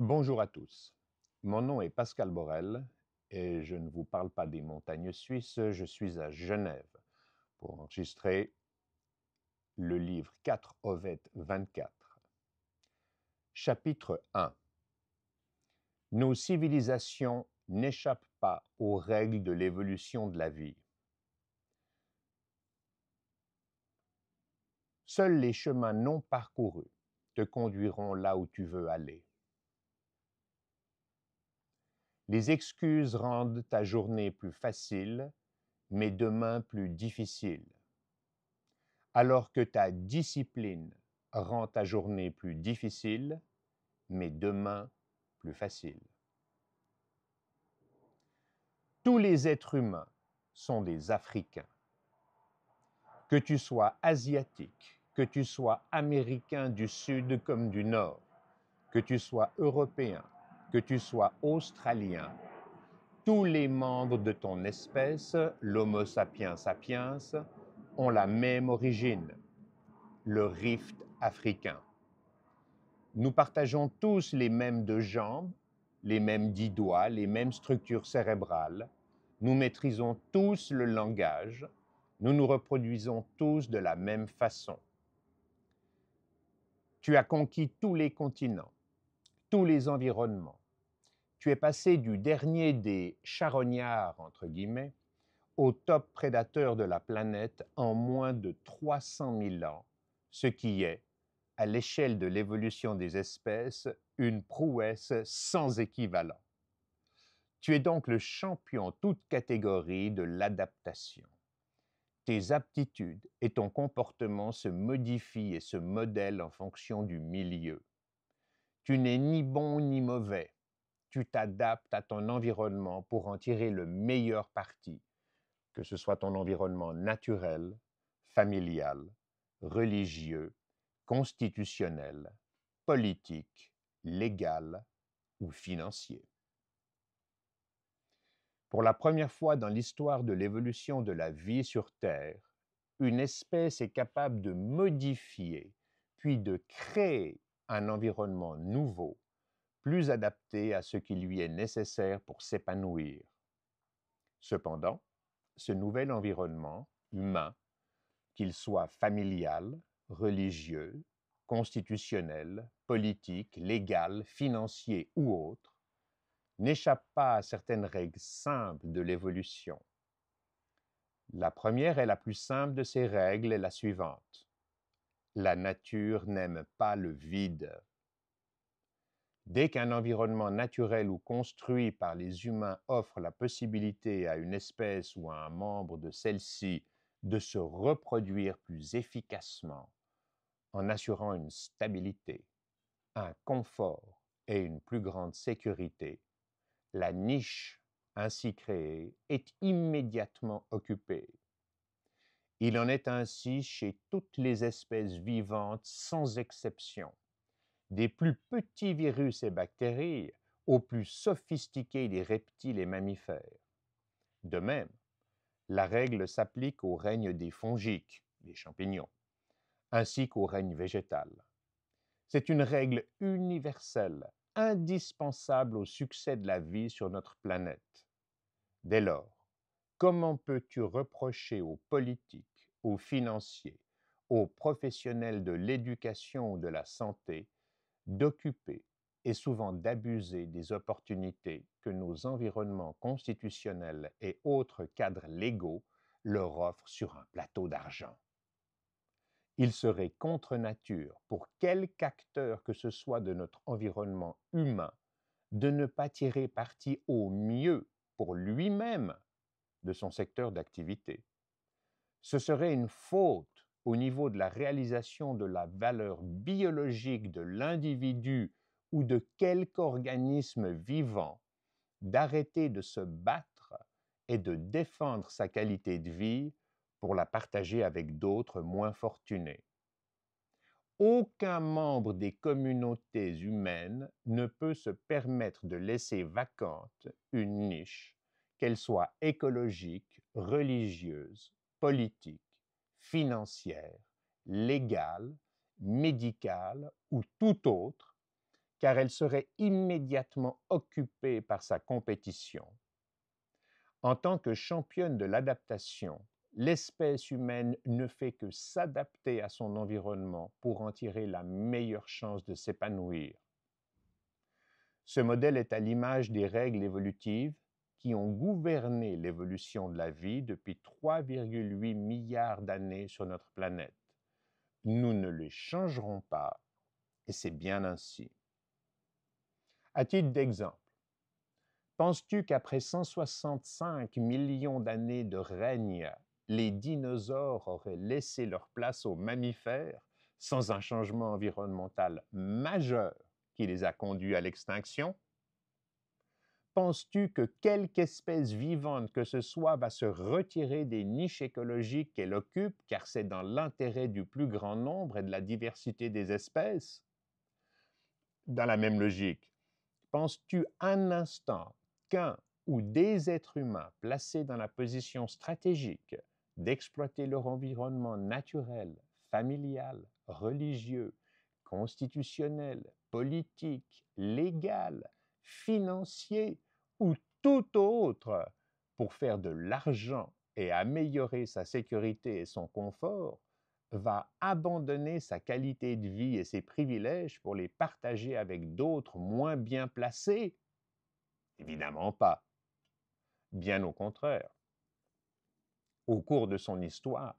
Bonjour à tous. Mon nom est Pascal Borel et je ne vous parle pas des montagnes suisses, je suis à Genève pour enregistrer le livre 4 Ovette 24. Chapitre 1. Nos civilisations n'échappent pas aux règles de l'évolution de la vie. Seuls les chemins non parcourus te conduiront là où tu veux aller. Les excuses rendent ta journée plus facile, mais demain plus difficile. Alors que ta discipline rend ta journée plus difficile, mais demain plus facile. Tous les êtres humains sont des Africains. Que tu sois asiatique, que tu sois américain du Sud comme du Nord, que tu sois européen, que tu sois australien, tous les membres de ton espèce, l'Homo sapiens sapiens, ont la même origine, le rift africain. Nous partageons tous les mêmes 2 jambes, les mêmes 10 doigts, les mêmes structures cérébrales. Nous maîtrisons tous le langage. Nous nous reproduisons tous de la même façon. Tu as conquis tous les continents, tous les environnements. Tu es passé du dernier des charognards, entre guillemets, au top prédateur de la planète en moins de 300 000 ans, ce qui est, à l'échelle de l'évolution des espèces, une prouesse sans équivalent. Tu es donc le champion toute catégorie de l'adaptation. Tes aptitudes et ton comportement se modifient et se modèlent en fonction du milieu. Tu n'es ni bon ni mauvais. Tu t'adaptes à ton environnement pour en tirer le meilleur parti, que ce soit ton environnement naturel, familial, religieux, constitutionnel, politique, légal ou financier. Pour la première fois dans l'histoire de l'évolution de la vie sur Terre, une espèce est capable de modifier, puis de créer un environnement nouveau, plus adapté à ce qui lui est nécessaire pour s'épanouir. Cependant, ce nouvel environnement humain, qu'il soit familial, religieux, constitutionnel, politique, légal, financier ou autre, n'échappe pas à certaines règles simples de l'évolution. La première et la plus simple de ces règles est la suivante. La nature n'aime pas le vide. Dès qu'un environnement naturel ou construit par les humains offre la possibilité à une espèce ou à un membre de celle-ci de se reproduire plus efficacement en assurant une stabilité, un confort et une plus grande sécurité, la niche ainsi créée est immédiatement occupée. Il en est ainsi chez toutes les espèces vivantes sans exception, des plus petits virus et bactéries aux plus sophistiqués des reptiles et mammifères. De même, la règle s'applique au règne des fongiques, les champignons, ainsi qu'au règne végétal. C'est une règle universelle, indispensable au succès de la vie sur notre planète. Dès lors, comment peux-tu reprocher aux politiques, aux financiers, aux professionnels de l'éducation ou de la santé d'occuper et souvent d'abuser des opportunités que nos environnements constitutionnels et autres cadres légaux leur offrent sur un plateau d'argent? Il serait contre nature pour quelque acteur que ce soit de notre environnement humain de ne pas tirer parti au mieux pour lui-même de son secteur d'activité. Ce serait une faute au niveau de la réalisation de la valeur biologique de l'individu ou de quelque organisme vivant d'arrêter de se battre et de défendre sa qualité de vie pour la partager avec d'autres moins fortunés. Aucun membre des communautés humaines ne peut se permettre de laisser vacante une niche, qu'elle soit écologique, religieuse, politique, financière, légale, médicale ou tout autre, car elle serait immédiatement occupée par sa compétition. En tant que championne de l'adaptation, l'espèce humaine ne fait que s'adapter à son environnement pour en tirer la meilleure chance de s'épanouir. Ce modèle est à l'image des règles évolutives qui ont gouverné l'évolution de la vie depuis 3,8 milliards d'années sur notre planète. Nous ne les changerons pas, et c'est bien ainsi. À titre d'exemple, penses-tu qu'après 165 millions d'années de règne, les dinosaures auraient laissé leur place aux mammifères sans un changement environnemental majeur qui les a conduits à l'extinction? Penses-tu que quelque espèce vivante que ce soit va se retirer des niches écologiques qu'elle occupe, car c'est dans l'intérêt du plus grand nombre et de la diversité des espèces? Dans la même logique, penses-tu un instant qu'un ou des êtres humains placés dans la position stratégique d'exploiter leur environnement naturel, familial, religieux, constitutionnel, politique, légal, financier ou tout autre pour faire de l'argent et améliorer sa sécurité et son confort, va abandonner sa qualité de vie et ses privilèges pour les partager avec d'autres moins bien placés? Évidemment pas. Bien au contraire. Au cours de son histoire,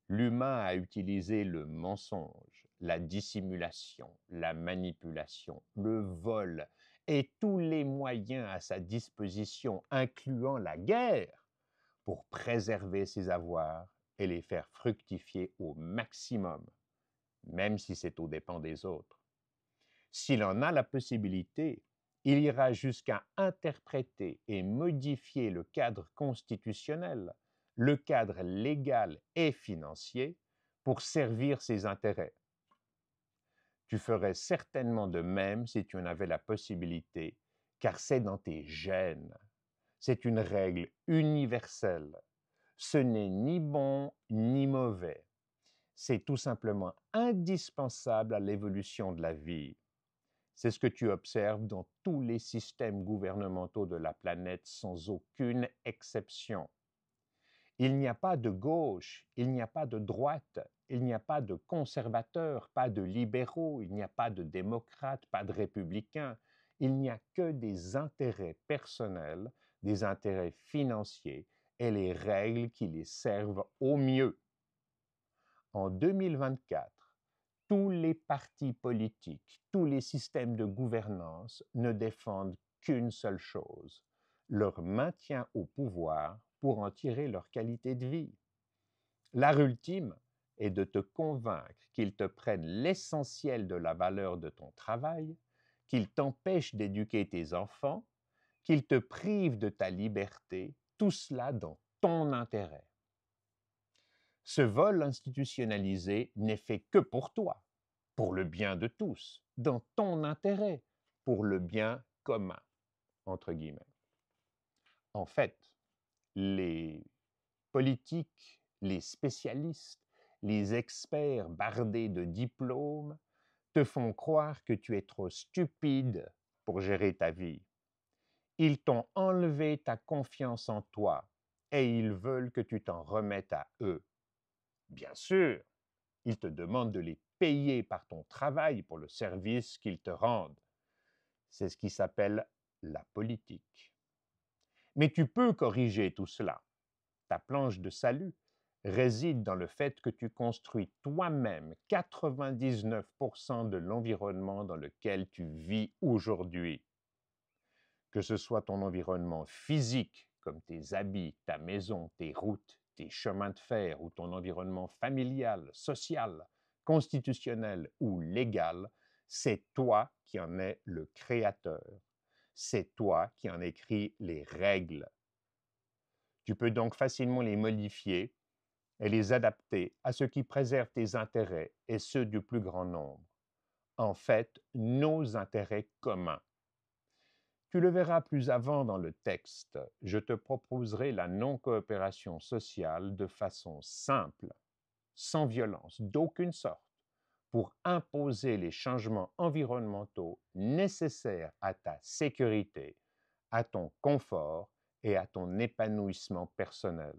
l'humain a utilisé le mensonge, la dissimulation, la manipulation, le vol et tous les moyens à sa disposition, incluant la guerre, pour préserver ses avoirs et les faire fructifier au maximum, même si c'est aux dépens des autres. S'il en a la possibilité, il ira jusqu'à interpréter et modifier le cadre constitutionnel, le cadre légal et financier pour servir ses intérêts. Tu ferais certainement de même si tu en avais la possibilité, car c'est dans tes gènes. C'est une règle universelle. Ce n'est ni bon ni mauvais. C'est tout simplement indispensable à l'évolution de la vie. C'est ce que tu observes dans tous les systèmes gouvernementaux de la planète sans aucune exception. Il n'y a pas de gauche, il n'y a pas de droite, il n'y a pas de conservateurs, pas de libéraux, il n'y a pas de démocrates, pas de républicains. Il n'y a que des intérêts personnels, des intérêts financiers et les règles qui les servent au mieux. En 2024, tous les partis politiques, tous les systèmes de gouvernance ne défendent qu'une seule chose, leur maintien au pouvoir pour en tirer leur qualité de vie. L'art ultime est de te convaincre qu'ils te prennent l'essentiel de la valeur de ton travail, qu'ils t'empêchent d'éduquer tes enfants, qu'ils te privent de ta liberté, tout cela dans ton intérêt. Ce vol institutionnalisé n'est fait que pour toi, pour le bien de tous, dans ton intérêt, pour le bien commun, entre guillemets. En fait, les politiques, les spécialistes, les experts bardés de diplômes te font croire que tu es trop stupide pour gérer ta vie. Ils t'ont enlevé ta confiance en toi et ils veulent que tu t'en remettes à eux. Bien sûr, ils te demandent de les payer par ton travail pour le service qu'ils te rendent. C'est ce qui s'appelle la politique. Mais tu peux corriger tout cela. Ta planche de salut réside dans le fait que tu construis toi-même 99% de l'environnement dans lequel tu vis aujourd'hui. Que ce soit ton environnement physique, comme tes habits, ta maison, tes routes, tes chemins de fer, ou ton environnement familial, social, constitutionnel ou légal, c'est toi qui en es le créateur. C'est toi qui en écris les règles. Tu peux donc facilement les modifier et les adapter à ce qui préserve tes intérêts et ceux du plus grand nombre. En fait, nos intérêts communs. Tu le verras plus avant dans le texte, je te proposerai la non-coopération sociale de façon simple, sans violence, d'aucune sorte, pour imposer les changements environnementaux nécessaires à ta sécurité, à ton confort et à ton épanouissement personnel.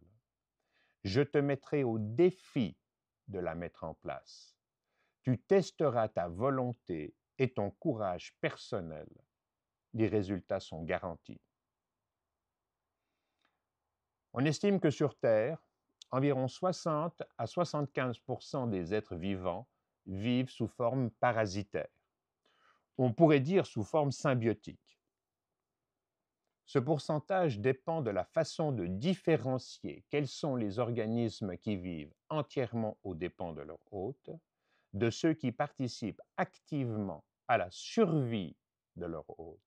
Je te mettrai au défi de la mettre en place. Tu testeras ta volonté et ton courage personnel. Les résultats sont garantis. On estime que sur Terre, environ 60 à 75% des êtres vivants vivent sous forme parasitaire. On pourrait dire sous forme symbiotique. Ce pourcentage dépend de la façon de différencier quels sont les organismes qui vivent entièrement aux dépens de leur hôte, de ceux qui participent activement à la survie de leur hôte.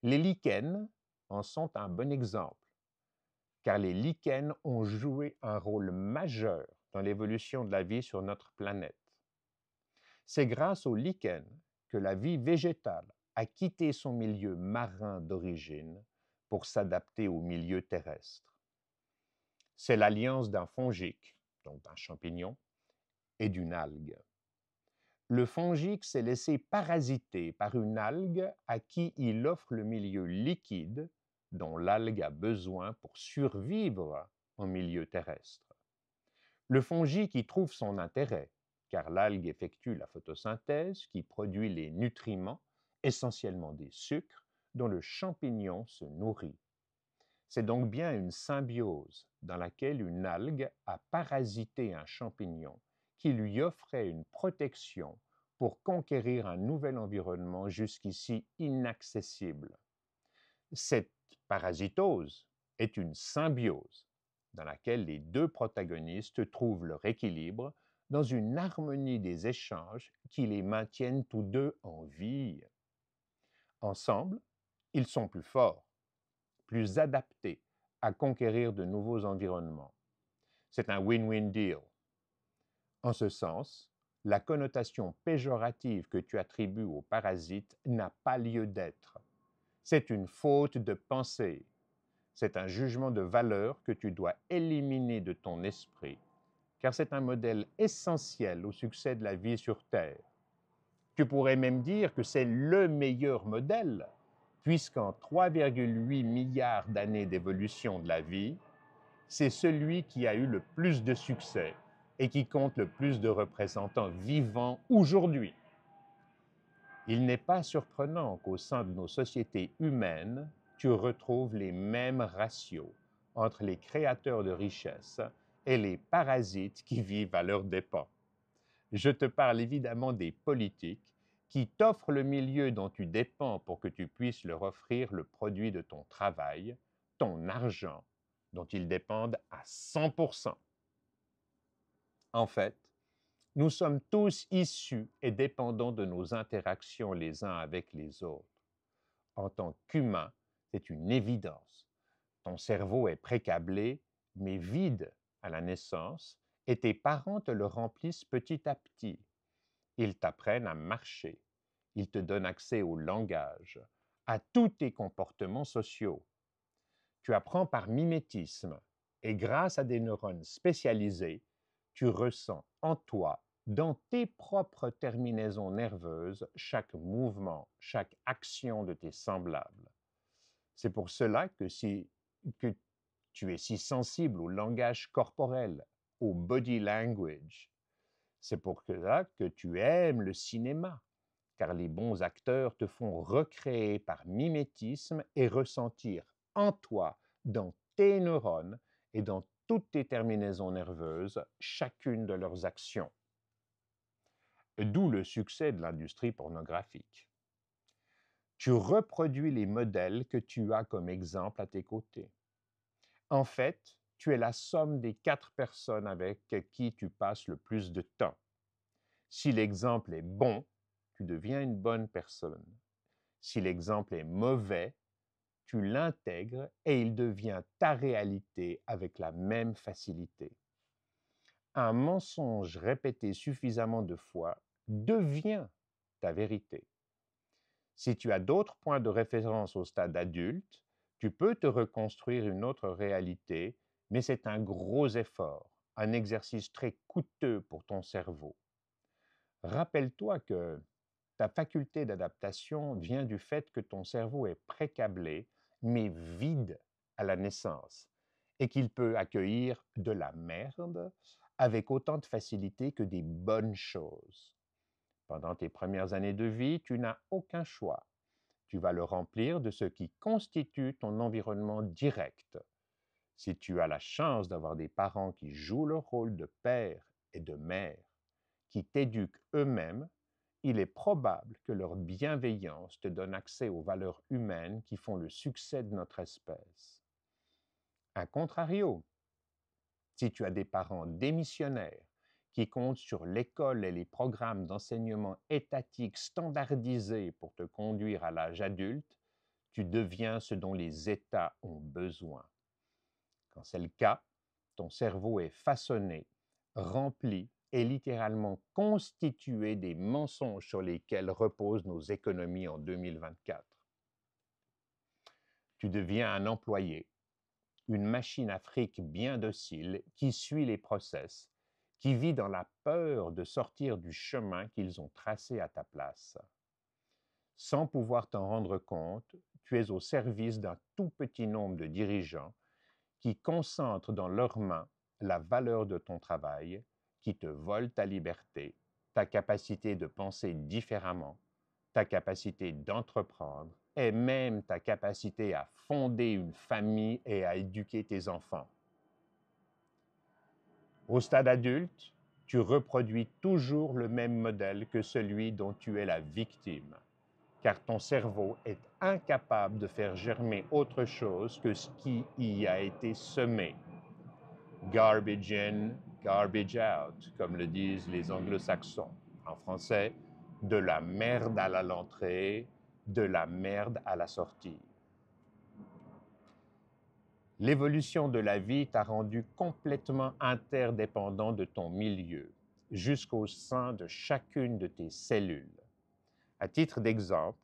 Les lichens en sont un bon exemple, car les lichens ont joué un rôle majeur dans l'évolution de la vie sur notre planète. C'est grâce aux lichens que la vie végétale a quitté son milieu marin d'origine pour s'adapter au milieu terrestre. C'est l'alliance d'un fongique, donc d'un champignon, et d'une algue. Le fongique s'est laissé parasiter par une algue à qui il offre le milieu liquide dont l'algue a besoin pour survivre en milieu terrestre. Le fongique y trouve son intérêt, car l'algue effectue la photosynthèse qui produit les nutriments, essentiellement des sucres, dont le champignon se nourrit. C'est donc bien une symbiose dans laquelle une algue a parasité un champignon qui lui offrait une protection pour conquérir un nouvel environnement jusqu'ici inaccessible. Cette parasitose est une symbiose dans laquelle les deux protagonistes trouvent leur équilibre dans une harmonie des échanges qui les maintiennent tous deux en vie. Ensemble, ils sont plus forts, plus adaptés à conquérir de nouveaux environnements. C'est un win-win deal. En ce sens, la connotation péjorative que tu attribues aux parasites n'a pas lieu d'être. C'est une faute de pensée. C'est un jugement de valeur que tu dois éliminer de ton esprit, car c'est un modèle essentiel au succès de la vie sur Terre. Tu pourrais même dire que c'est le meilleur modèle, puisqu'en 3,8 milliards d'années d'évolution de la vie, c'est celui qui a eu le plus de succès et qui compte le plus de représentants vivants aujourd'hui. Il n'est pas surprenant qu'au sein de nos sociétés humaines, tu retrouves les mêmes ratios entre les créateurs de richesses et les parasites qui vivent à leurs dépens. Je te parle évidemment des politiques qui t'offrent le milieu dont tu dépends pour que tu puisses leur offrir le produit de ton travail, ton argent, dont ils dépendent à 100%. En fait, nous sommes tous issus et dépendants de nos interactions les uns avec les autres. En tant qu'humain, c'est une évidence. Ton cerveau est précablé, mais vide à la naissance, et tes parents te le remplissent petit à petit. Ils t'apprennent à marcher, ils te donnent accès au langage, à tous tes comportements sociaux. Tu apprends par mimétisme, et grâce à des neurones spécialisés, tu ressens en toi, dans tes propres terminaisons nerveuses, chaque mouvement, chaque action de tes semblables. C'est pour cela que tu es si sensible au langage corporel, au body language. C'est pour cela que tu aimes le cinéma, car les bons acteurs te font recréer par mimétisme et ressentir en toi, dans tes neurones et dans toutes tes terminaisons nerveuses, chacune de leurs actions. D'où le succès de l'industrie pornographique. Tu reproduis les modèles que tu as comme exemple à tes côtés. En fait, tu es la somme des 4 personnes avec qui tu passes le plus de temps. Si l'exemple est bon, tu deviens une bonne personne. Si l'exemple est mauvais, tu l'intègres et il devient ta réalité avec la même facilité. Un mensonge répété suffisamment de fois devient ta vérité. Si tu as d'autres points de référence au stade adulte, tu peux te reconstruire une autre réalité, mais c'est un gros effort, un exercice très coûteux pour ton cerveau. Rappelle-toi que ta faculté d'adaptation vient du fait que ton cerveau est précablé, mais vide à la naissance, et qu'il peut accueillir de la merde avec autant de facilité que des bonnes choses. Pendant tes premières années de vie, tu n'as aucun choix. Tu vas le remplir de ce qui constitue ton environnement direct. Si tu as la chance d'avoir des parents qui jouent le rôle de père et de mère, qui t'éduquent eux-mêmes, il est probable que leur bienveillance te donne accès aux valeurs humaines qui font le succès de notre espèce. A contrario, si tu as des parents démissionnaires qui comptent sur l'école et les programmes d'enseignement étatiques standardisés pour te conduire à l'âge adulte, tu deviens ce dont les États ont besoin. Quand c'est le cas, ton cerveau est façonné, rempli et littéralement constitué des mensonges sur lesquels reposent nos économies en 2024. Tu deviens un employé, une machine à fric bien docile qui suit les process, qui vit dans la peur de sortir du chemin qu'ils ont tracé à ta place. Sans pouvoir t'en rendre compte, tu es au service d'un tout petit nombre de dirigeants qui concentrent dans leurs mains la valeur de ton travail, qui te volent ta liberté, ta capacité de penser différemment, ta capacité d'entreprendre et même ta capacité à fonder une famille et à éduquer tes enfants. Au stade adulte, tu reproduis toujours le même modèle que celui dont tu es la victime, car ton cerveau est incapable de faire germer autre chose que ce qui y a été semé. Garbage in, garbage out, comme le disent les anglo-saxons. En français, de la merde à l'entrée, de la merde à la sortie. L'évolution de la vie t'a rendu complètement interdépendant de ton milieu, jusqu'au sein de chacune de tes cellules. À titre d'exemple,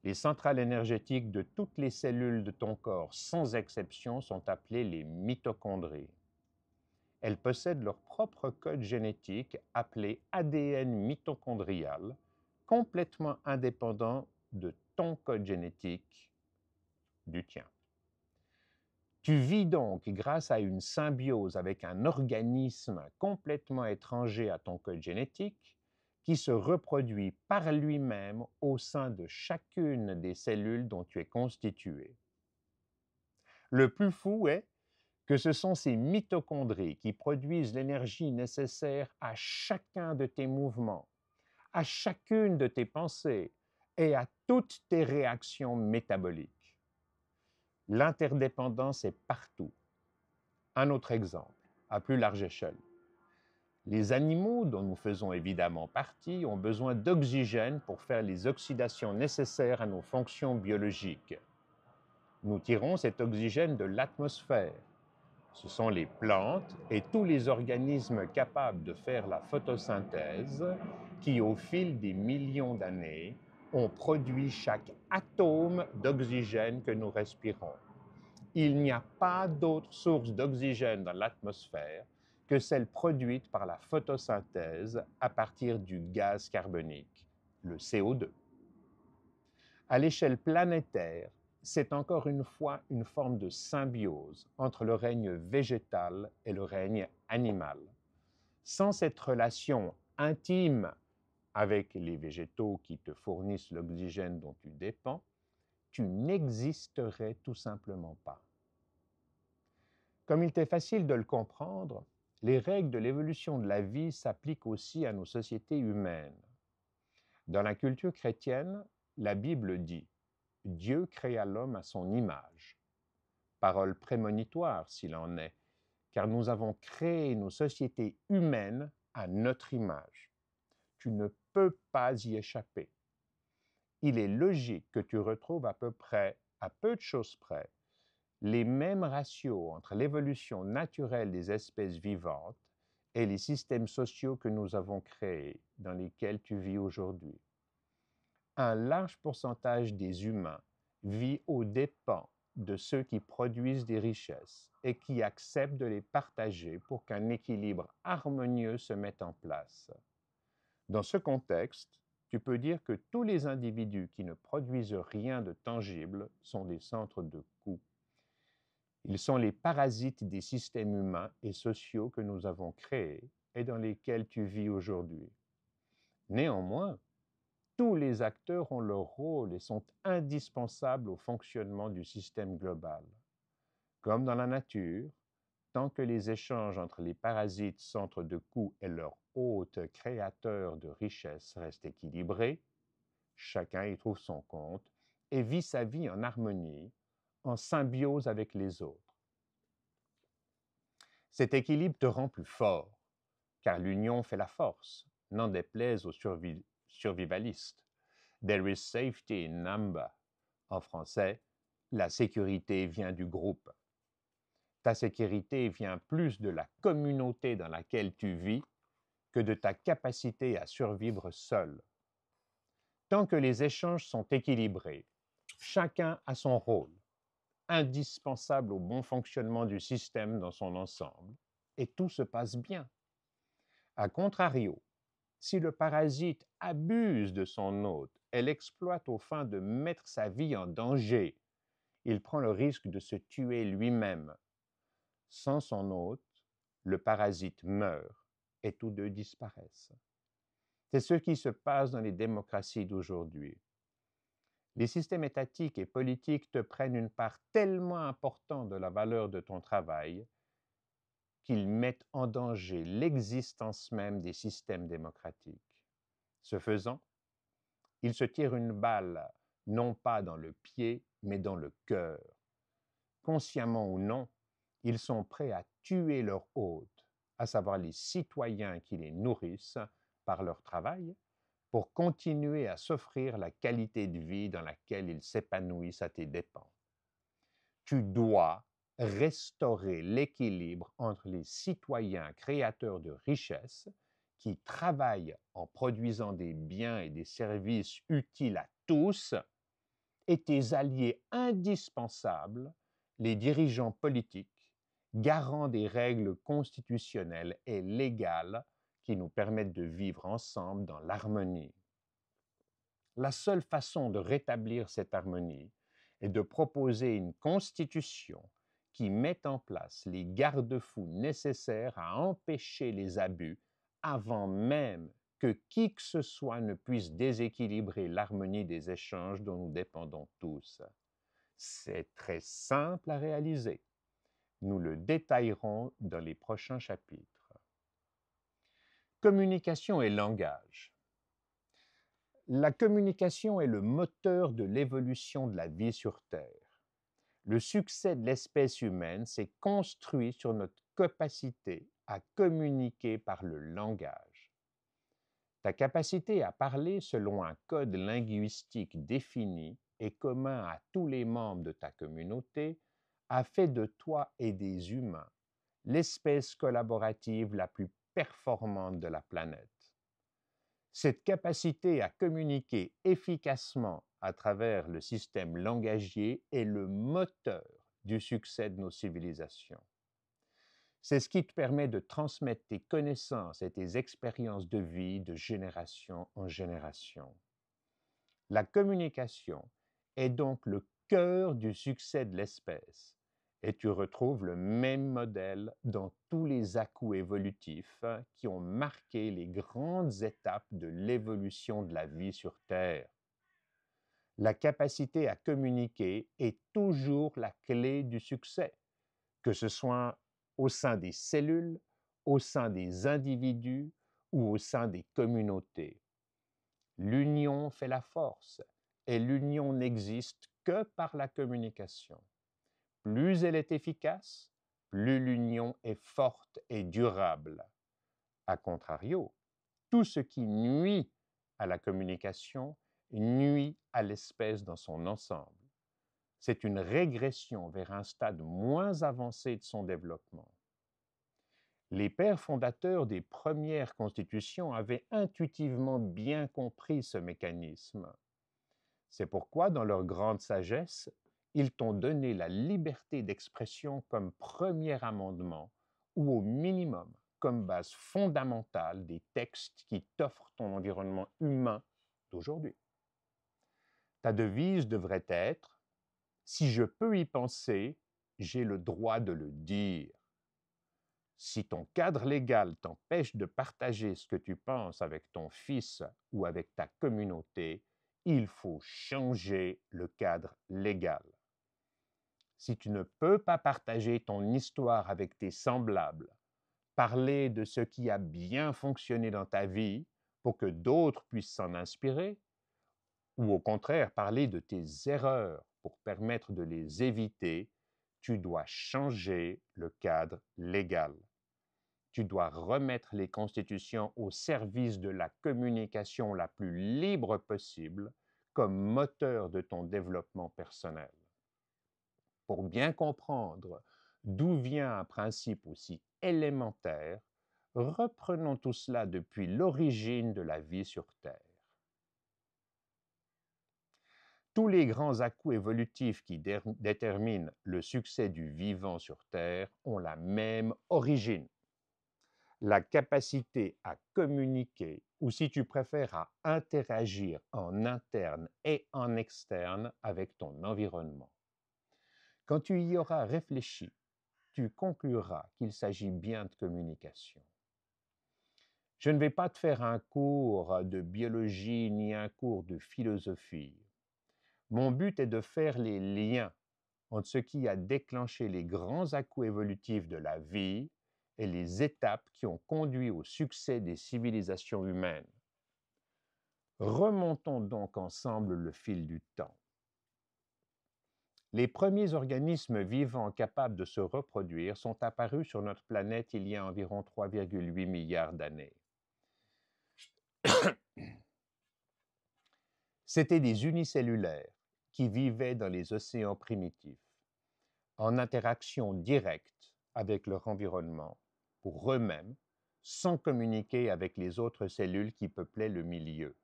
les centrales énergétiques de toutes les cellules de ton corps, sans exception, sont appelées les mitochondries. Elles possèdent leur propre code génétique appelé ADN mitochondrial, complètement indépendant de ton code génétique, du tien. Tu vis donc grâce à une symbiose avec un organisme complètement étranger à ton code génétique qui se reproduit par lui-même au sein de chacune des cellules dont tu es constitué. Le plus fou est que ce sont ces mitochondries qui produisent l'énergie nécessaire à chacun de tes mouvements, à chacune de tes pensées et à toutes tes réactions métaboliques. L'interdépendance est partout. Un autre exemple, à plus large échelle. Les animaux, dont nous faisons évidemment partie, ont besoin d'oxygène pour faire les oxydations nécessaires à nos fonctions biologiques. Nous tirons cet oxygène de l'atmosphère. Ce sont les plantes et tous les organismes capables de faire la photosynthèse qui, au fil des millions d'années, ont produit chaque atome d'oxygène que nous respirons. Il n'y a pas d'autre source d'oxygène dans l'atmosphère que celle produite par la photosynthèse à partir du gaz carbonique, le CO2. À l'échelle planétaire, c'est encore une fois une forme de symbiose entre le règne végétal et le règne animal. Sans cette relation intime avec les végétaux qui te fournissent l'oxygène dont tu dépends, tu n'existerais tout simplement pas. Comme il t'est facile de le comprendre, les règles de l'évolution de la vie s'appliquent aussi à nos sociétés humaines. Dans la culture chrétienne, la Bible dit « Dieu créa l'homme à son image ». Parole prémonitoire s'il en est, car nous avons créé nos sociétés humaines à notre image. Tu ne peux pas y échapper. Il est logique que tu retrouves à peu de choses près, les mêmes ratios entre l'évolution naturelle des espèces vivantes et les systèmes sociaux que nous avons créés, dans lesquels tu vis aujourd'hui. Un large pourcentage des humains vit aux dépens de ceux qui produisent des richesses et qui acceptent de les partager pour qu'un équilibre harmonieux se mette en place. Dans ce contexte, tu peux dire que tous les individus qui ne produisent rien de tangible sont des centres de coût. Ils sont les parasites des systèmes humains et sociaux que nous avons créés et dans lesquels tu vis aujourd'hui. Néanmoins, tous les acteurs ont leur rôle et sont indispensables au fonctionnement du système global. Comme dans la nature, tant que les échanges entre les parasites centres de coût et leurs hôtes créateurs de richesses restent équilibrés, chacun y trouve son compte et vit sa vie en harmonie, en symbiose avec les autres. Cet équilibre te rend plus fort, car l'union fait la force, n'en déplaise aux survivalistes. There is safety in number. En français, la sécurité vient du groupe. Ta sécurité vient plus de la communauté dans laquelle tu vis que de ta capacité à survivre seul. Tant que les échanges sont équilibrés, chacun a son rôle, indispensable au bon fonctionnement du système dans son ensemble, et tout se passe bien. A contrario, si le parasite abuse de son hôte et l'exploite aux fins de mettre sa vie en danger, il prend le risque de se tuer lui-même. Sans son hôte, le parasite meurt et tous deux disparaissent. C'est ce qui se passe dans les démocraties d'aujourd'hui. Les systèmes étatiques et politiques te prennent une part tellement importante de la valeur de ton travail qu'ils mettent en danger l'existence même des systèmes démocratiques. Ce faisant, ils se tirent une balle, non pas dans le pied, mais dans le cœur. Consciemment ou non, ils sont prêts à tuer leur hôte, à savoir les citoyens qui les nourrissent par leur travail, pour continuer à s'offrir la qualité de vie dans laquelle ils s'épanouissent à tes dépens. Tu dois restaurer l'équilibre entre les citoyens créateurs de richesses qui travaillent en produisant des biens et des services utiles à tous et tes alliés indispensables, les dirigeants politiques, garants des règles constitutionnelles et légales qui nous permettent de vivre ensemble dans l'harmonie. La seule façon de rétablir cette harmonie est de proposer une constitution qui met en place les garde-fous nécessaires à empêcher les abus avant même que qui que ce soit ne puisse déséquilibrer l'harmonie des échanges dont nous dépendons tous. C'est très simple à réaliser. Nous le détaillerons dans les prochains chapitres. Communication et langage. La communication est le moteur de l'évolution de la vie sur Terre. Le succès de l'espèce humaine s'est construit sur notre capacité à communiquer par le langage. Ta capacité à parler selon un code linguistique défini et commun à tous les membres de ta communauté a fait de toi et des humains l'espèce collaborative la plus performante de la planète. Cette capacité à communiquer efficacement à travers le système langagier est le moteur du succès de nos civilisations. C'est ce qui te permet de transmettre tes connaissances et tes expériences de vie de génération en génération. La communication est donc le cœur du succès de l'espèce et tu retrouves le même modèle dans tous les à-coups évolutifs qui ont marqué les grandes étapes de l'évolution de la vie sur Terre. La capacité à communiquer est toujours la clé du succès, que ce soit au sein des cellules, au sein des individus ou au sein des communautés. L'union fait la force et l'union n'existe que par la communication. Plus elle est efficace, plus l'union est forte et durable. A contrario, tout ce qui nuit à la communication nuit à l'espèce dans son ensemble. C'est une régression vers un stade moins avancé de son développement. Les pères fondateurs des premières constitutions avaient intuitivement bien compris ce mécanisme. C'est pourquoi, dans leur grande sagesse, ils t'ont donné la liberté d'expression comme premier amendement ou au minimum comme base fondamentale des textes qui t'offrent ton environnement humain d'aujourd'hui. Ta devise devrait être « Si je peux y penser, j'ai le droit de le dire ». Si ton cadre légal t'empêche de partager ce que tu penses avec ton fils ou avec ta communauté, il faut changer le cadre légal. Si tu ne peux pas partager ton histoire avec tes semblables, parler de ce qui a bien fonctionné dans ta vie pour que d'autres puissent s'en inspirer, ou au contraire parler de tes erreurs pour permettre de les éviter, tu dois changer le cadre légal. Tu dois remettre les constitutions au service de la communication la plus libre possible comme moteur de ton développement personnel. Pour bien comprendre d'où vient un principe aussi élémentaire, reprenons tout cela depuis l'origine de la vie sur Terre. Tous les grands à-coups évolutifs qui déterminent le succès du vivant sur Terre ont la même origine. La capacité à communiquer, ou si tu préfères à interagir en interne et en externe avec ton environnement. Quand tu y auras réfléchi, tu concluras qu'il s'agit bien de communication. Je ne vais pas te faire un cours de biologie ni un cours de philosophie. Mon but est de faire les liens entre ce qui a déclenché les grands à-coups évolutifs de la vie et les étapes qui ont conduit au succès des civilisations humaines. Remontons donc ensemble le fil du temps. Les premiers organismes vivants capables de se reproduire sont apparus sur notre planète il y a environ 3,8 milliards d'années. C'étaient des unicellulaires qui vivaient dans les océans primitifs, en interaction directe avec leur environnement, pour eux-mêmes, sans communiquer avec les autres cellules qui peuplaient le milieu.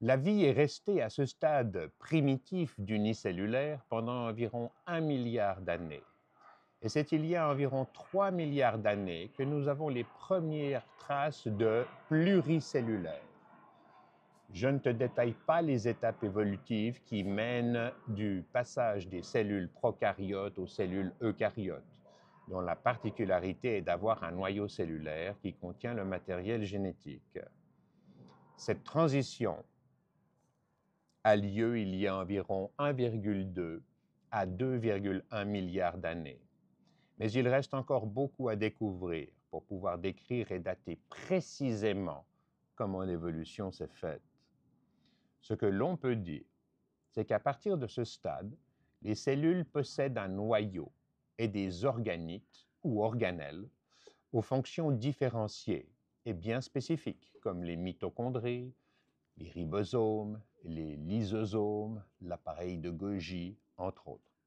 La vie est restée à ce stade primitif d'unicellulaire pendant environ 1 milliard d'années. Et c'est il y a environ 3 milliards d'années que nous avons les premières traces de pluricellulaire. Je ne te détaille pas les étapes évolutives qui mènent du passage des cellules prokaryotes aux cellules eukaryotes, dont la particularité est d'avoir un noyau cellulaire qui contient le matériel génétique. Cette transition a lieu il y a environ 1,2 à 2,1 milliards d'années. Mais il reste encore beaucoup à découvrir pour pouvoir décrire et dater précisément comment l'évolution s'est faite. Ce que l'on peut dire, c'est qu'à partir de ce stade, les cellules possèdent un noyau et des organites ou organelles aux fonctions différenciées et bien spécifiques, comme les mitochondries, les ribosomes, les lysosomes, l'appareil de Golgi, entre autres.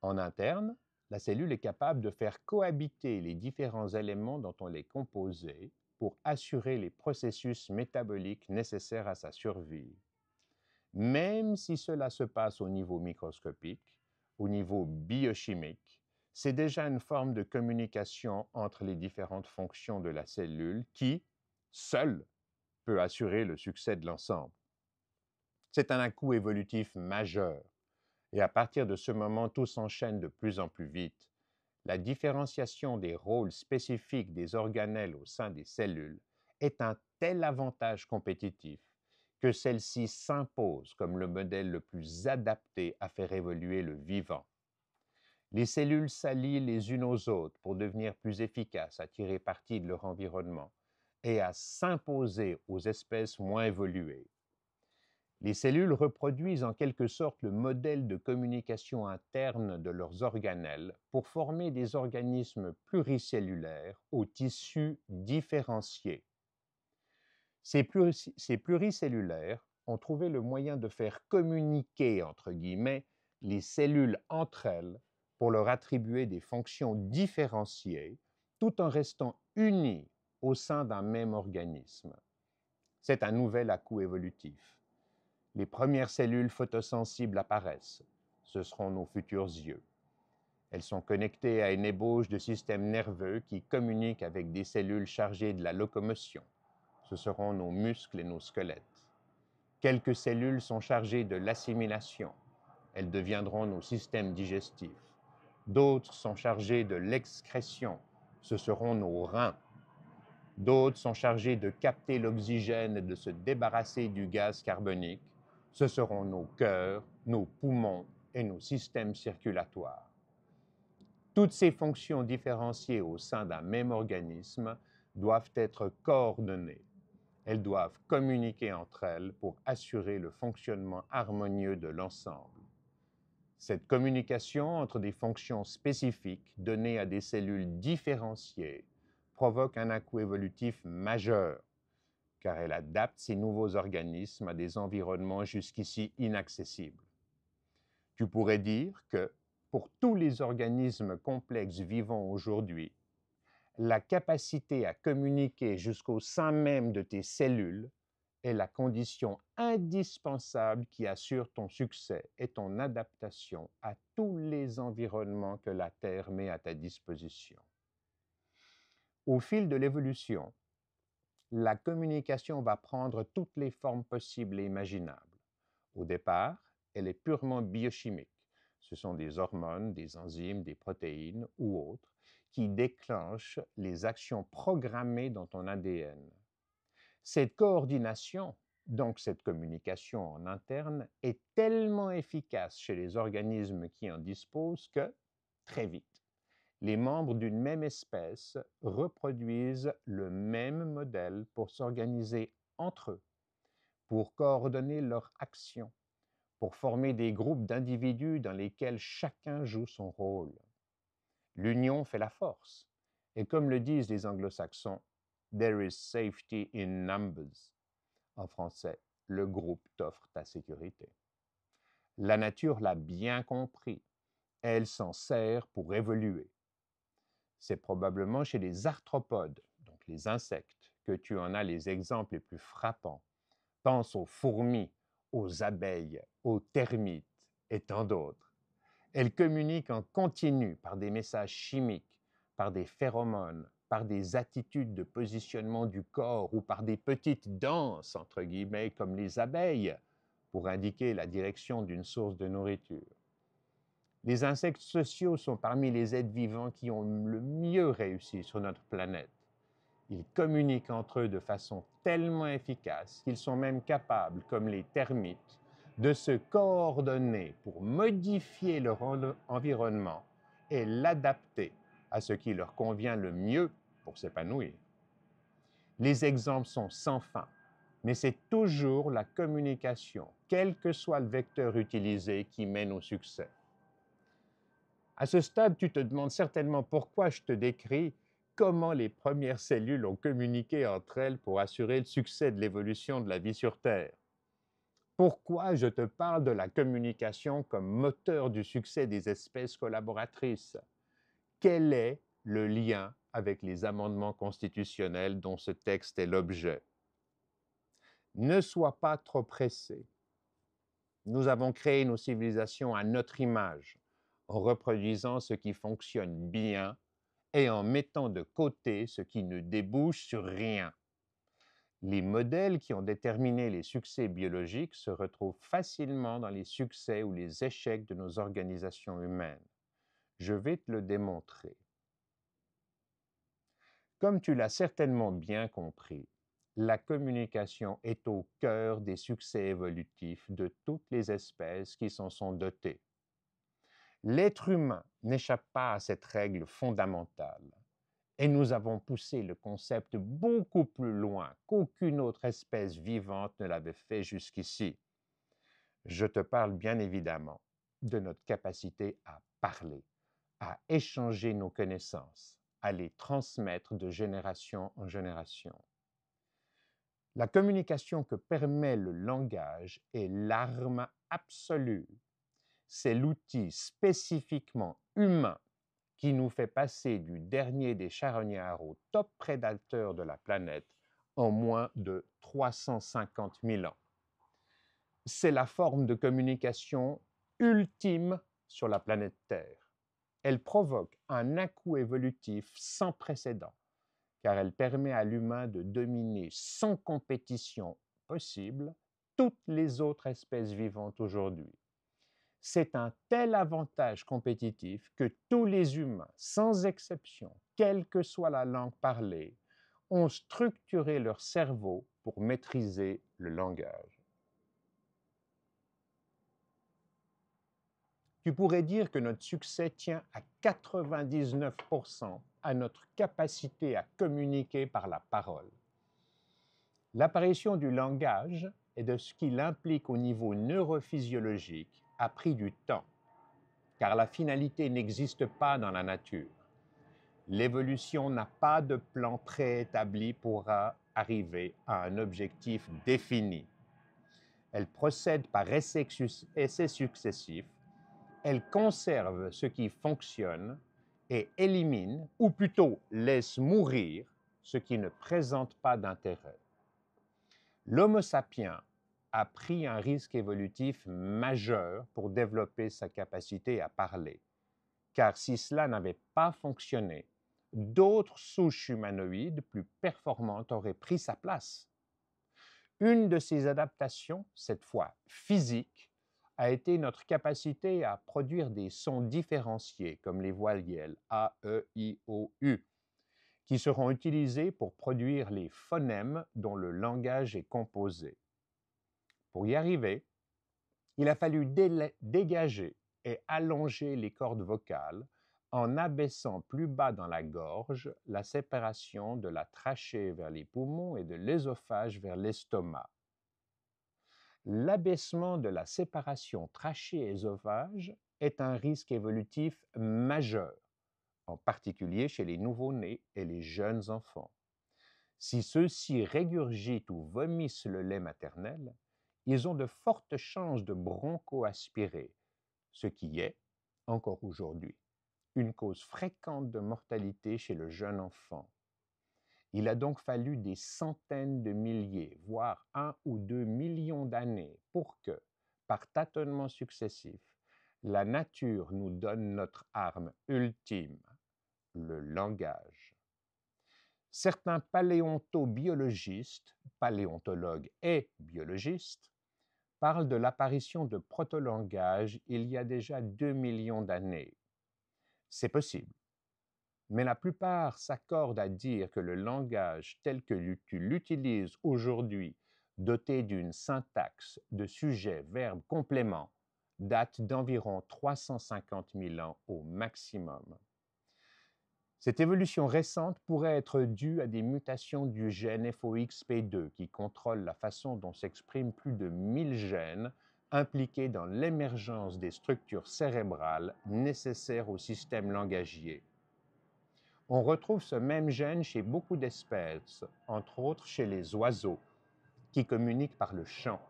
En interne, la cellule est capable de faire cohabiter les différents éléments dont on est composé pour assurer les processus métaboliques nécessaires à sa survie. Même si cela se passe au niveau microscopique, au niveau biochimique, c'est déjà une forme de communication entre les différentes fonctions de la cellule qui, seule, peut assurer le succès de l'ensemble. C'est un à-coup évolutif majeur, et à partir de ce moment, tout s'enchaîne de plus en plus vite. La différenciation des rôles spécifiques des organelles au sein des cellules est un tel avantage compétitif que celle-ci s'impose comme le modèle le plus adapté à faire évoluer le vivant. Les cellules s'allient les unes aux autres pour devenir plus efficaces à tirer parti de leur environnement et à s'imposer aux espèces moins évoluées. Les cellules reproduisent en quelque sorte le modèle de communication interne de leurs organelles pour former des organismes pluricellulaires aux tissus différenciés. Ces pluricellulaires ont trouvé le moyen de faire communiquer, entre guillemets, les cellules entre elles pour leur attribuer des fonctions différenciées tout en restant unies au sein d'un même organisme. C'est un nouvel à-coup évolutif. Les premières cellules photosensibles apparaissent. Ce seront nos futurs yeux. Elles sont connectées à une ébauche de systèmes nerveux qui communiquent avec des cellules chargées de la locomotion. Ce seront nos muscles et nos squelettes. Quelques cellules sont chargées de l'assimilation. Elles deviendront nos systèmes digestifs. D'autres sont chargées de l'excrétion. Ce seront nos reins. D'autres sont chargées de capter l'oxygène et de se débarrasser du gaz carbonique. Ce seront nos cœurs, nos poumons et nos systèmes circulatoires. Toutes ces fonctions différenciées au sein d'un même organisme doivent être coordonnées. Elles doivent communiquer entre elles pour assurer le fonctionnement harmonieux de l'ensemble. Cette communication entre des fonctions spécifiques données à des cellules différenciées provoque un à-coup évolutif majeur, car elle adapte ces nouveaux organismes à des environnements jusqu'ici inaccessibles. Tu pourrais dire que, pour tous les organismes complexes vivants aujourd'hui, la capacité à communiquer jusqu'au sein même de tes cellules est la condition indispensable qui assure ton succès et ton adaptation à tous les environnements que la Terre met à ta disposition. Au fil de l'évolution, la communication va prendre toutes les formes possibles et imaginables. Au départ, elle est purement biochimique. Ce sont des hormones, des enzymes, des protéines ou autres qui déclenchent les actions programmées dans ton ADN. Cette coordination, donc cette communication en interne, est tellement efficace chez les organismes qui en disposent que, très vite, les membres d'une même espèce reproduisent le même modèle pour s'organiser entre eux, pour coordonner leurs actions, pour former des groupes d'individus dans lesquels chacun joue son rôle. L'union fait la force. Et comme le disent les anglo-saxons, there is safety in numbers. En français, le groupe t'offre ta sécurité. La nature l'a bien compris. Elle s'en sert pour évoluer. C'est probablement chez les arthropodes, donc les insectes, que tu en as les exemples les plus frappants. Pense aux fourmis, aux abeilles, aux termites et tant d'autres. Elles communiquent en continu par des messages chimiques, par des phéromones, par des attitudes de positionnement du corps ou par des petites danses, entre guillemets, comme les abeilles, pour indiquer la direction d'une source de nourriture. Les insectes sociaux sont parmi les êtres vivants qui ont le mieux réussi sur notre planète. Ils communiquent entre eux de façon tellement efficace qu'ils sont même capables, comme les termites, de se coordonner pour modifier leur environnement et l'adapter à ce qui leur convient le mieux pour s'épanouir. Les exemples sont sans fin, mais c'est toujours la communication, quel que soit le vecteur utilisé, qui mène au succès. À ce stade, tu te demandes certainement pourquoi je te décris comment les premières cellules ont communiqué entre elles pour assurer le succès de l'évolution de la vie sur Terre. Pourquoi je te parle de la communication comme moteur du succès des espèces collaboratrices? Quel est le lien avec les amendements constitutionnels dont ce texte est l'objet? Ne sois pas trop pressé. Nous avons créé nos civilisations à notre image, en reproduisant ce qui fonctionne bien et en mettant de côté ce qui ne débouche sur rien. Les modèles qui ont déterminé les succès biologiques se retrouvent facilement dans les succès ou les échecs de nos organisations humaines. Je vais te le démontrer. Comme tu l'as certainement bien compris, la communication est au cœur des succès évolutifs de toutes les espèces qui s'en sont dotées. L'être humain n'échappe pas à cette règle fondamentale. Et nous avons poussé le concept beaucoup plus loin qu'aucune autre espèce vivante ne l'avait fait jusqu'ici. Je te parle bien évidemment de notre capacité à parler, à échanger nos connaissances, à les transmettre de génération en génération. La communication que permet le langage est l'arme absolue. C'est l'outil spécifiquement humain qui nous fait passer du dernier des charognards au top prédateur de la planète en moins de 350 000 ans. C'est la forme de communication ultime sur la planète Terre. Elle provoque un à-coup évolutif sans précédent, car elle permet à l'humain de dominer sans compétition possible toutes les autres espèces vivantes aujourd'hui. C'est un tel avantage compétitif que tous les humains, sans exception, quelle que soit la langue parlée, ont structuré leur cerveau pour maîtriser le langage. Tu pourrais dire que notre succès tient à 99% à notre capacité à communiquer par la parole. L'apparition du langage et de ce qu'il implique au niveau neurophysiologique a pris du temps, car la finalité n'existe pas dans la nature. L'évolution n'a pas de plan préétabli pour arriver à un objectif défini. Elle procède par essais successifs, elle conserve ce qui fonctionne et élimine, ou plutôt laisse mourir, ce qui ne présente pas d'intérêt. L'Homo sapiens a pris un risque évolutif majeur pour développer sa capacité à parler, car si cela n'avait pas fonctionné, d'autres souches humanoïdes plus performantes auraient pris sa place. Une de ces adaptations, cette fois physique, a été notre capacité à produire des sons différenciés comme les voyelles A, E, I, O, U, qui seront utilisés pour produire les phonèmes dont le langage est composé. Pour y arriver, il a fallu dégager et allonger les cordes vocales en abaissant plus bas dans la gorge la séparation de la trachée vers les poumons et de l'ésophage vers l'estomac. L'abaissement de la séparation trachée-ésophage est un risque évolutif majeur, en particulier chez les nouveau-nés et les jeunes enfants. Si ceux-ci régurgitent ou vomissent le lait maternel, ils ont de fortes chances de broncho-aspirer, ce qui est, encore aujourd'hui, une cause fréquente de mortalité chez le jeune enfant. Il a donc fallu des centaines de milliers, voire 1 ou 2 millions d'années pour que, par tâtonnements successifs, la nature nous donne notre arme ultime, le langage. Certains paléontobiologistes, paléontologues et biologistes, parlent de l'apparition de proto-langages il y a déjà 2 millions d'années. C'est possible, mais la plupart s'accordent à dire que le langage tel que tu l'utilises aujourd'hui, doté d'une syntaxe de sujet, verbe, complément, date d'environ 350 000 ans au maximum. Cette évolution récente pourrait être due à des mutations du gène FOXP2 qui contrôle la façon dont s'expriment plus de 1000 gènes impliqués dans l'émergence des structures cérébrales nécessaires au système langagier. On retrouve ce même gène chez beaucoup d'espèces, entre autres chez les oiseaux, qui communiquent par le chant.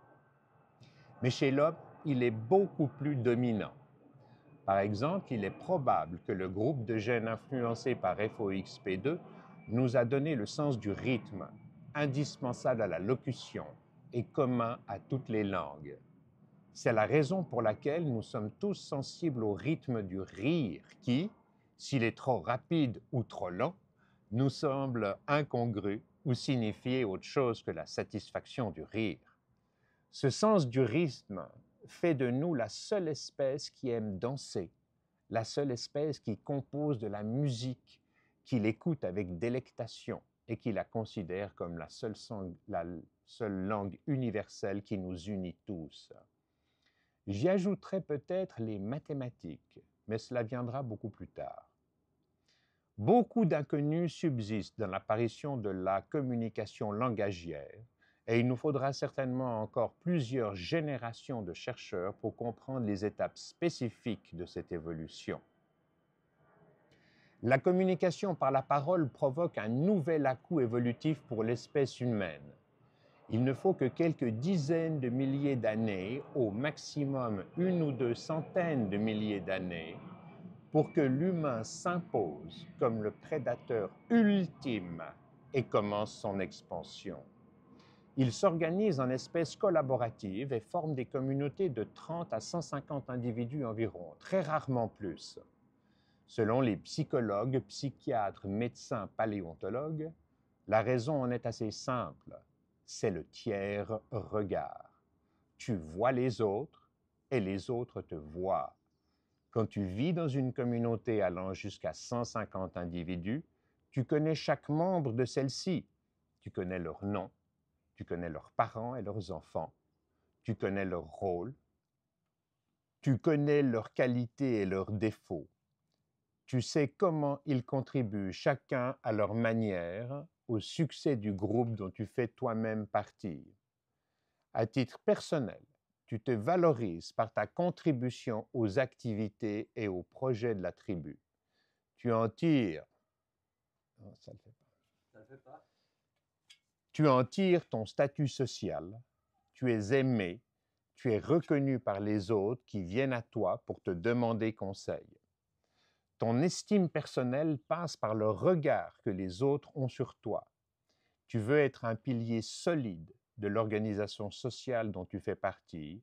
Mais chez l'homme, il est beaucoup plus dominant. Par exemple, il est probable que le groupe de gènes influencés par FOXP2 nous a donné le sens du rythme, indispensable à la locution et commun à toutes les langues. C'est la raison pour laquelle nous sommes tous sensibles au rythme du rire qui, s'il est trop rapide ou trop lent, nous semble incongru ou signifier autre chose que la satisfaction du rire. Ce sens du rythme fait de nous la seule espèce qui aime danser, la seule espèce qui compose de la musique, qui l'écoute avec délectation et qui la considère comme la seule langue universelle qui nous unit tous. J'y ajouterai peut-être les mathématiques, mais cela viendra beaucoup plus tard. Beaucoup d'inconnus subsistent dans l'apparition de la communication langagière, et il nous faudra certainement encore plusieurs générations de chercheurs pour comprendre les étapes spécifiques de cette évolution. La communication par la parole provoque un nouvel à-coup évolutif pour l'espèce humaine. Il ne faut que quelques dizaines de milliers d'années, au maximum 1 ou 2 centaines de milliers d'années, pour que l'humain s'impose comme le prédateur ultime et commence son expansion. Il s'organise en espèces collaboratives et forme des communautés de 30 à 150 individus environ, très rarement plus. Selon les psychologues, psychiatres, médecins, paléontologues, la raison en est assez simple. C'est le tiers regard. Tu vois les autres et les autres te voient. Quand tu vis dans une communauté allant jusqu'à 150 individus, tu connais chaque membre de celle-ci. Tu connais leur nom, tu connais leurs parents et leurs enfants, tu connais leur rôle, tu connais leurs qualités et leurs défauts. Tu sais comment ils contribuent chacun à leur manière au succès du groupe dont tu fais toi-même partie. À titre personnel, tu te valorises par ta contribution aux activités et aux projets de la tribu. Tu en tires... Non, ça le fait pas. Ça le fait pas. Tu en tires ton statut social, tu es aimé, tu es reconnu par les autres qui viennent à toi pour te demander conseil. Ton estime personnelle passe par le regard que les autres ont sur toi. Tu veux être un pilier solide de l'organisation sociale dont tu fais partie.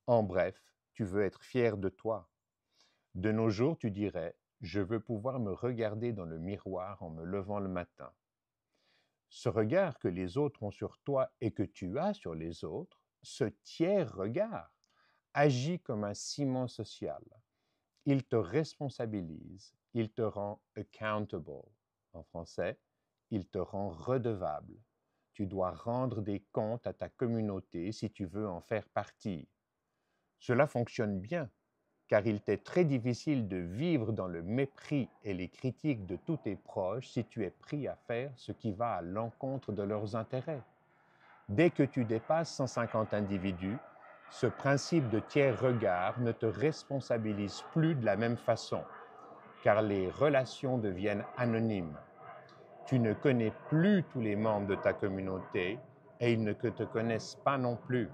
En bref, tu veux être fier de toi. De nos jours, tu dirais « Je veux pouvoir me regarder dans le miroir en me levant le matin ». Ce regard que les autres ont sur toi et que tu as sur les autres, ce tiers regard, agit comme un ciment social. Il te responsabilise, il te rend accountable. En français, il te rend redevable. Tu dois rendre des comptes à ta communauté si tu veux en faire partie. Cela fonctionne bien, car il t'est très difficile de vivre dans le mépris et les critiques de tous tes proches si tu es pris à faire ce qui va à l'encontre de leurs intérêts. Dès que tu dépasses 150 individus, ce principe de tiers regard ne te responsabilise plus de la même façon, car les relations deviennent anonymes. Tu ne connais plus tous les membres de ta communauté et ils ne te connaissent pas non plus.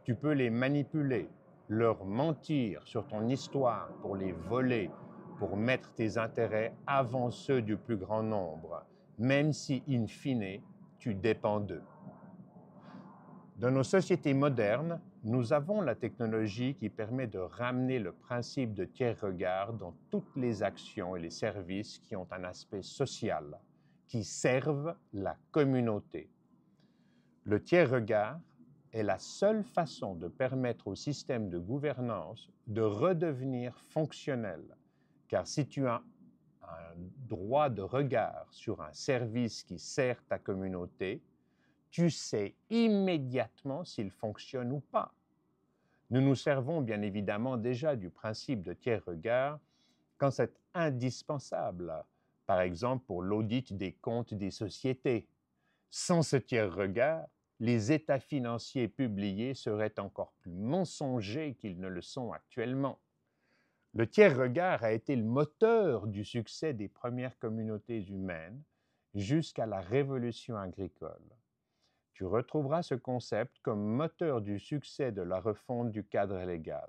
Tu peux les manipuler, leur mentir sur ton histoire pour les voler, pour mettre tes intérêts avant ceux du plus grand nombre, même si, in fine, tu dépends d'eux. Dans nos sociétés modernes, nous avons la technologie qui permet de ramener le principe de tiers-regard dans toutes les actions et les services qui ont un aspect social, qui servent la communauté. Le tiers-regard est la seule façon de permettre au système de gouvernance de redevenir fonctionnel, car si tu as un droit de regard sur un service qui sert ta communauté, tu sais immédiatement s'il fonctionne ou pas. Nous nous servons bien évidemment déjà du principe de tiers-regard quand c'est indispensable, par exemple pour l'audit des comptes des sociétés. Sans ce tiers-regard, les états financiers publiés seraient encore plus mensongers qu'ils ne le sont actuellement. Le tiers-regard a été le moteur du succès des premières communautés humaines jusqu'à la révolution agricole. Tu retrouveras ce concept comme moteur du succès de la refonte du cadre légal.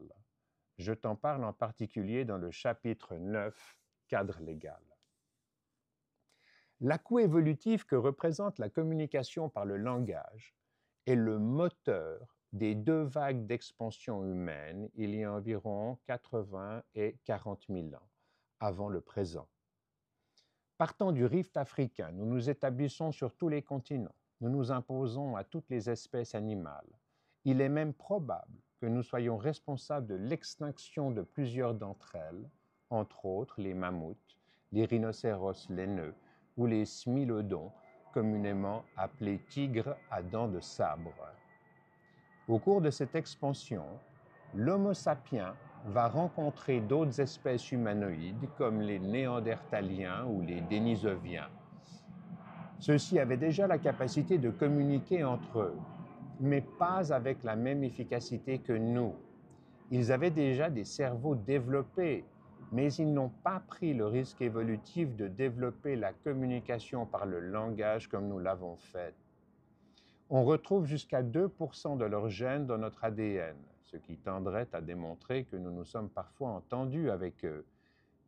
Je t'en parle en particulier dans le chapitre 9, cadre légal. La coût évolutive que représente la communication par le langage est le moteur des deux vagues d'expansion humaine il y a environ 80 et 40 000 ans, avant le présent. Partant du rift africain, nous nous établissons sur tous les continents. Nous nous imposons à toutes les espèces animales. Il est même probable que nous soyons responsables de l'extinction de plusieurs d'entre elles, entre autres les mammouths, les rhinocéros laineux ou les smilodons, communément appelés tigres à dents de sabre. Au cours de cette expansion, l'Homo sapiens va rencontrer d'autres espèces humanoïdes comme les Néandertaliens ou les Denisoviens. Ceux-ci avaient déjà la capacité de communiquer entre eux, mais pas avec la même efficacité que nous. Ils avaient déjà des cerveaux développés, mais ils n'ont pas pris le risque évolutif de développer la communication par le langage comme nous l'avons fait. On retrouve jusqu'à 2% de leurs gènes dans notre ADN, ce qui tendrait à démontrer que nous nous sommes parfois entendus avec eux,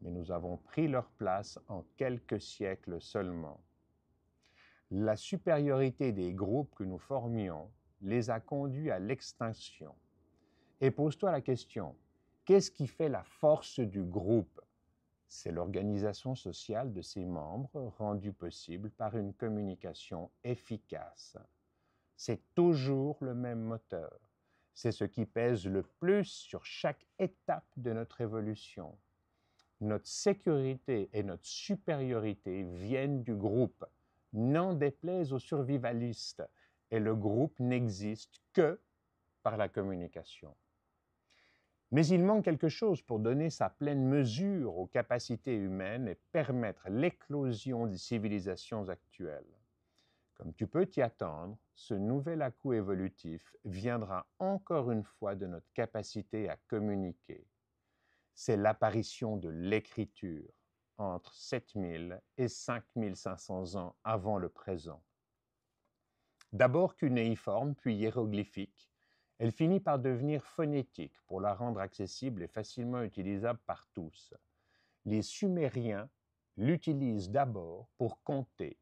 mais nous avons pris leur place en quelques siècles seulement. La supériorité des groupes que nous formions les a conduits à l'extinction. Et pose-toi la question, qu'est-ce qui fait la force du groupe? C'est l'organisation sociale de ses membres rendue possible par une communication efficace. C'est toujours le même moteur. C'est ce qui pèse le plus sur chaque étape de notre évolution. Notre sécurité et notre supériorité viennent du groupe, n'en déplaise aux survivalistes, et le groupe n'existe que par la communication. Mais il manque quelque chose pour donner sa pleine mesure aux capacités humaines et permettre l'éclosion des civilisations actuelles. Comme tu peux t'y attendre, ce nouvel à-coup évolutif viendra encore une fois de notre capacité à communiquer. C'est l'apparition de l'écriture entre 7000 et 5500 ans avant le présent. D'abord cunéiforme, puis hiéroglyphique, elle finit par devenir phonétique pour la rendre accessible et facilement utilisable par tous. Les Sumériens l'utilisent d'abord pour compter,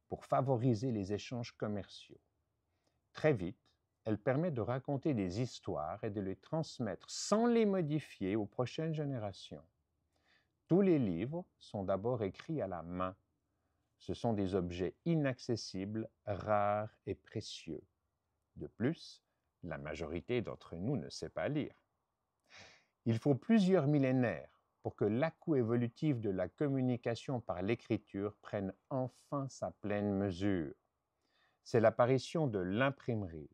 pour favoriser les échanges commerciaux. Très vite, elle permet de raconter des histoires et de les transmettre sans les modifier aux prochaines générations. Tous les livres sont d'abord écrits à la main. Ce sont des objets inaccessibles, rares et précieux. De plus, la majorité d'entre nous ne sait pas lire. Il faut plusieurs millénaires pour que l'à-coup évolutif de la communication par l'écriture prenne enfin sa pleine mesure. C'est l'apparition de l'imprimerie,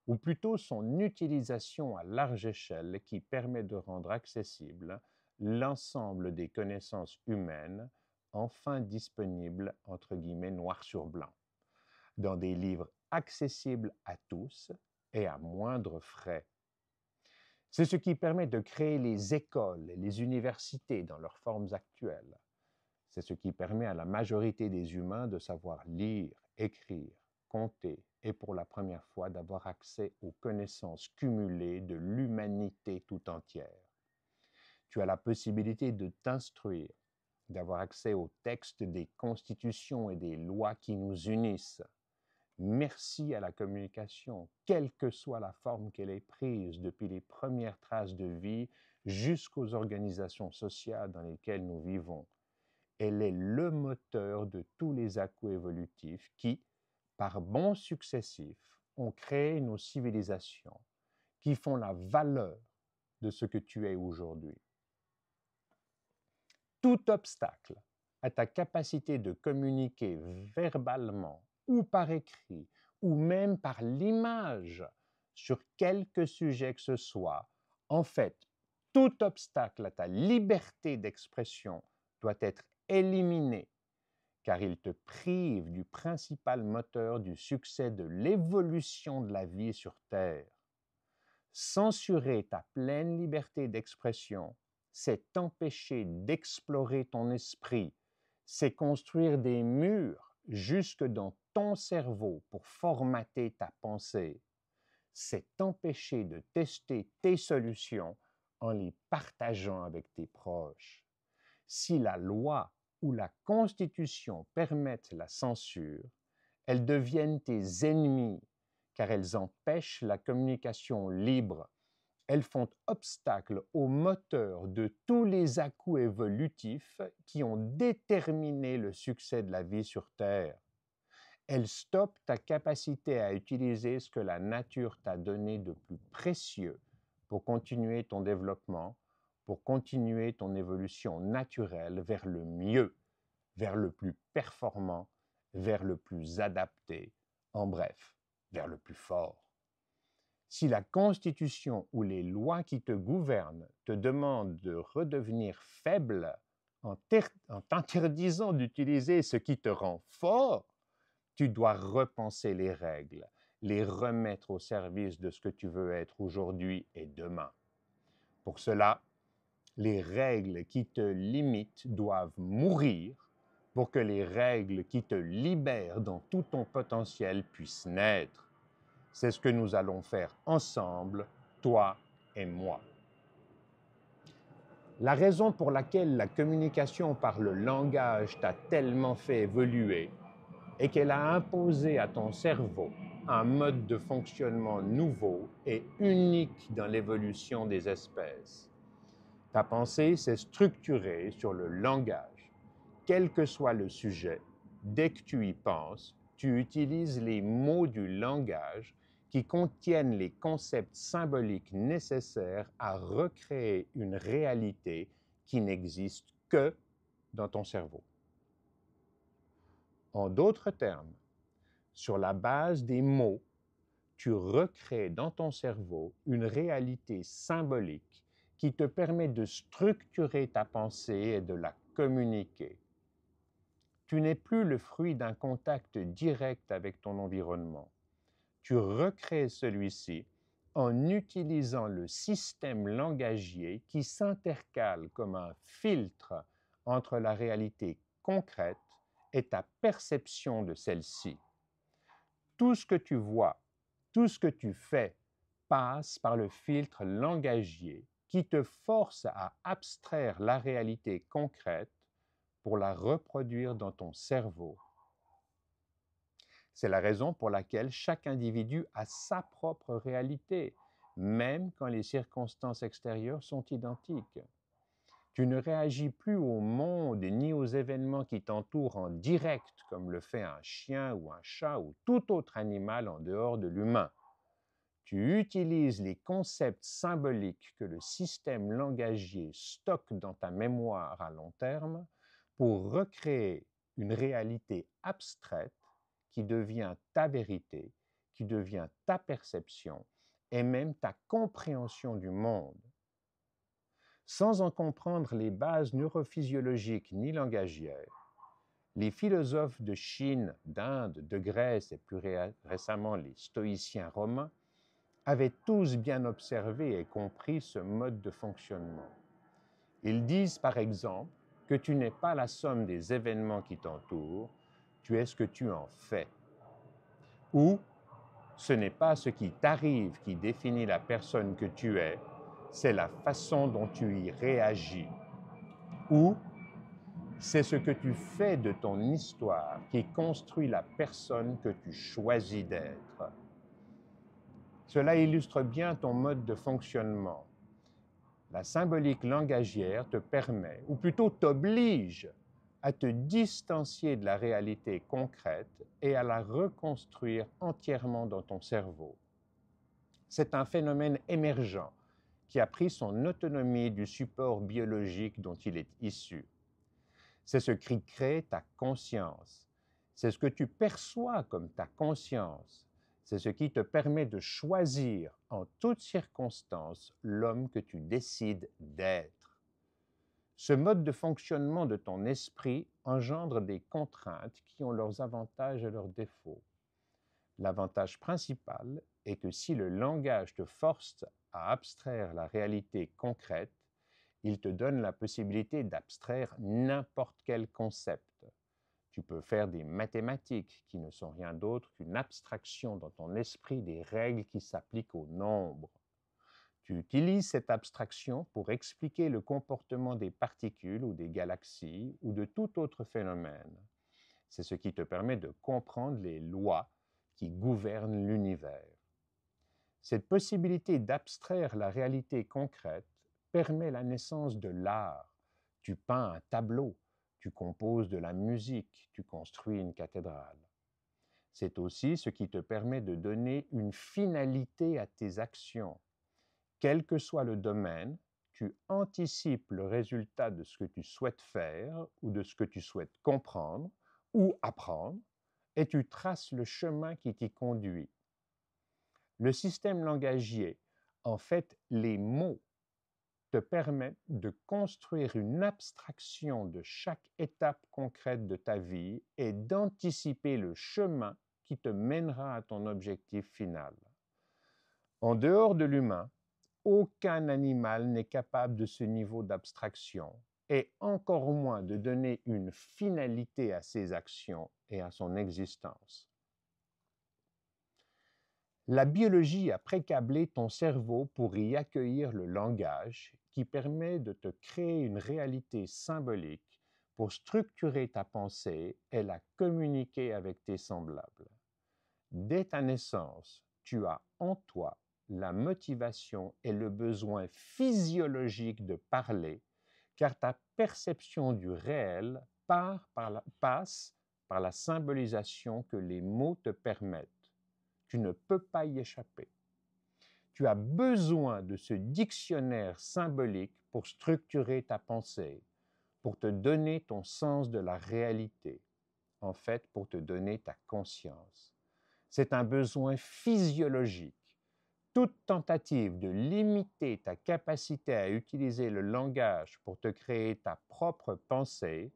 ou plutôt son utilisation à large échelle qui permet de rendre accessible l'ensemble des connaissances humaines, enfin disponibles, entre guillemets, noir sur blanc, dans des livres accessibles à tous et à moindre frais. C'est ce qui permet de créer les écoles et les universités dans leurs formes actuelles. C'est ce qui permet à la majorité des humains de savoir lire, écrire, compter et pour la première fois d'avoir accès aux connaissances cumulées de l'humanité tout entière. Tu as la possibilité de t'instruire, d'avoir accès aux textes des constitutions et des lois qui nous unissent. Merci à la communication, quelle que soit la forme qu'elle ait prise, depuis les premières traces de vie jusqu'aux organisations sociales dans lesquelles nous vivons. Elle est le moteur de tous les à-coups évolutifs qui, par bonds successifs, ont créé nos civilisations, qui font la valeur de ce que tu es aujourd'hui. Tout obstacle à ta capacité de communiquer verbalement ou par écrit, ou même par l'image, sur quelque sujet que ce soit, en fait, tout obstacle à ta liberté d'expression doit être éliminé, car il te prive du principal moteur du succès de l'évolution de la vie sur Terre. Censurer ta pleine liberté d'expression, c'est t'empêcher d'explorer ton esprit, c'est construire des murs jusque dans ton cerveau pour formater ta pensée. C'est t'empêcher de tester tes solutions en les partageant avec tes proches. Si la loi ou la Constitution permettent la censure, elles deviennent tes ennemis, car elles empêchent la communication libre. Elles font obstacle au moteur de tous les à-coups évolutifs qui ont déterminé le succès de la vie sur Terre. Elles stoppent ta capacité à utiliser ce que la nature t'a donné de plus précieux pour continuer ton développement, pour continuer ton évolution naturelle vers le mieux, vers le plus performant, vers le plus adapté, en bref, vers le plus fort. Si la Constitution ou les lois qui te gouvernent te demandent de redevenir faible en t'interdisant d'utiliser ce qui te rend fort, tu dois repenser les règles, les remettre au service de ce que tu veux être aujourd'hui et demain. Pour cela, les règles qui te limitent doivent mourir pour que les règles qui te libèrent dans tout ton potentiel puissent naître. C'est ce que nous allons faire ensemble, toi et moi. La raison pour laquelle la communication par le langage t'a tellement fait évoluer est qu'elle a imposé à ton cerveau un mode de fonctionnement nouveau et unique dans l'évolution des espèces. Ta pensée s'est structurée sur le langage. Quel que soit le sujet, dès que tu y penses, tu utilises les mots du langage qui contiennent les concepts symboliques nécessaires à recréer une réalité qui n'existe que dans ton cerveau. En d'autres termes, sur la base des mots, tu recrées dans ton cerveau une réalité symbolique qui te permet de structurer ta pensée et de la communiquer. Tu n'es plus le fruit d'un contact direct avec ton environnement. Tu recrées celui-ci en utilisant le système langagier qui s'intercale comme un filtre entre la réalité concrète et ta perception de celle-ci. Tout ce que tu vois, tout ce que tu fais passe par le filtre langagier qui te force à abstraire la réalité concrète pour la reproduire dans ton cerveau. C'est la raison pour laquelle chaque individu a sa propre réalité, même quand les circonstances extérieures sont identiques. Tu ne réagis plus au monde ni aux événements qui t'entourent en direct, comme le fait un chien ou un chat ou tout autre animal en dehors de l'humain. Tu utilises les concepts symboliques que le système langagier stocke dans ta mémoire à long terme pour recréer une réalité abstraite qui devient ta vérité, qui devient ta perception et même ta compréhension du monde. Sans en comprendre les bases neurophysiologiques ni langagières, les philosophes de Chine, d'Inde, de Grèce et plus récemment les stoïciens romains avaient tous bien observé et compris ce mode de fonctionnement. Ils disent par exemple que tu n'es pas la somme des événements qui t'entourent, tu es ce que tu en fais. Ou ce n'est pas ce qui t'arrive qui définit la personne que tu es, c'est la façon dont tu y réagis. Ou c'est ce que tu fais de ton histoire qui construit la personne que tu choisis d'être. Cela illustre bien ton mode de fonctionnement. La symbolique langagière te permet, ou plutôt t'oblige, à te distancier de la réalité concrète et à la reconstruire entièrement dans ton cerveau. C'est un phénomène émergent qui a pris son autonomie du support biologique dont il est issu. C'est ce qui crée ta conscience. C'est ce que tu perçois comme ta conscience. C'est ce qui te permet de choisir en toutes circonstances l'homme que tu décides d'être. Ce mode de fonctionnement de ton esprit engendre des contraintes qui ont leurs avantages et leurs défauts. L'avantage principal est que si le langage te force à abstraire la réalité concrète, il te donne la possibilité d'abstraire n'importe quel concept. Tu peux faire des mathématiques qui ne sont rien d'autre qu'une abstraction dans ton esprit des règles qui s'appliquent au nombre. Tu utilises cette abstraction pour expliquer le comportement des particules ou des galaxies ou de tout autre phénomène. C'est ce qui te permet de comprendre les lois qui gouvernent l'univers. Cette possibilité d'abstraire la réalité concrète permet la naissance de l'art. Tu peins un tableau, tu composes de la musique, tu construis une cathédrale. C'est aussi ce qui te permet de donner une finalité à tes actions. Quel que soit le domaine, tu anticipes le résultat de ce que tu souhaites faire ou de ce que tu souhaites comprendre ou apprendre et tu traces le chemin qui t'y conduit. Le système langagier, en fait, les mots, te permettent de construire une abstraction de chaque étape concrète de ta vie et d'anticiper le chemin qui te mènera à ton objectif final. En dehors de l'humain, aucun animal n'est capable de ce niveau d'abstraction et encore moins de donner une finalité à ses actions et à son existence. La biologie a précablé ton cerveau pour y accueillir le langage qui permet de te créer une réalité symbolique pour structurer ta pensée et la communiquer avec tes semblables. Dès ta naissance, tu as en toi la motivation est le besoin physiologique de parler, car ta perception du réel passe par la symbolisation que les mots te permettent. Tu ne peux pas y échapper. Tu as besoin de ce dictionnaire symbolique pour structurer ta pensée, pour te donner ton sens de la réalité, en fait, pour te donner ta conscience. C'est un besoin physiologique. Toute tentative de limiter ta capacité à utiliser le langage pour te créer ta propre pensée,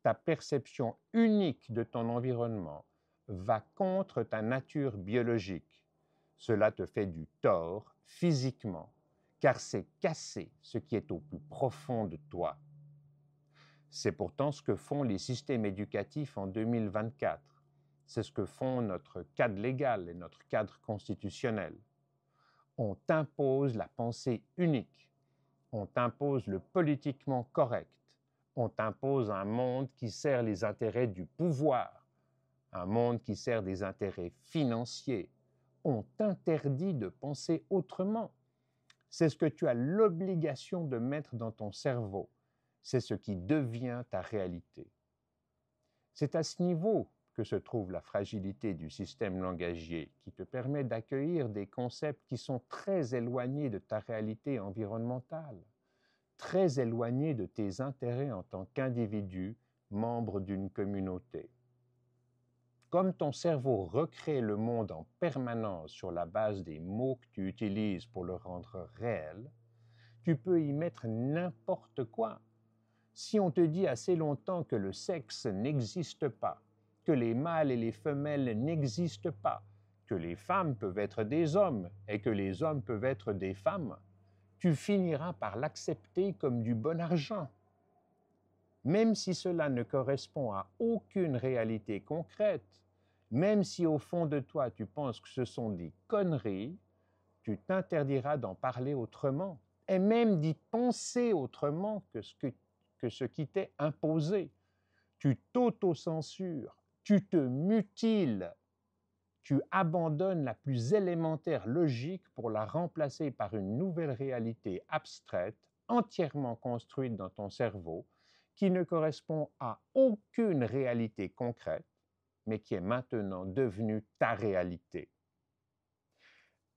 ta perception unique de ton environnement, va contre ta nature biologique. Cela te fait du tort physiquement, car c'est casser ce qui est au plus profond de toi. C'est pourtant ce que font les systèmes éducatifs en 2024. C'est ce que font notre cadre légal et notre cadre constitutionnel. On t'impose la pensée unique. On t'impose le politiquement correct. On t'impose un monde qui sert les intérêts du pouvoir, un monde qui sert des intérêts financiers. On t'interdit de penser autrement. C'est ce que tu as l'obligation de mettre dans ton cerveau. C'est ce qui devient ta réalité. C'est à ce niveau que se trouve la fragilité du système langagier qui te permet d'accueillir des concepts qui sont très éloignés de ta réalité environnementale, très éloignés de tes intérêts en tant qu'individu, membre d'une communauté. Comme ton cerveau recrée le monde en permanence sur la base des mots que tu utilises pour le rendre réel, tu peux y mettre n'importe quoi. Si on te dit assez longtemps que le sexe n'existe pas, que les mâles et les femelles n'existent pas, que les femmes peuvent être des hommes et que les hommes peuvent être des femmes, tu finiras par l'accepter comme du bon argent. Même si cela ne correspond à aucune réalité concrète, même si au fond de toi tu penses que ce sont des conneries, tu t'interdiras d'en parler autrement et même d'y penser autrement que ce qui t'est imposé. Tu t'auto-censures, tu te mutiles, tu abandonnes la plus élémentaire logique pour la remplacer par une nouvelle réalité abstraite, entièrement construite dans ton cerveau, qui ne correspond à aucune réalité concrète, mais qui est maintenant devenue ta réalité.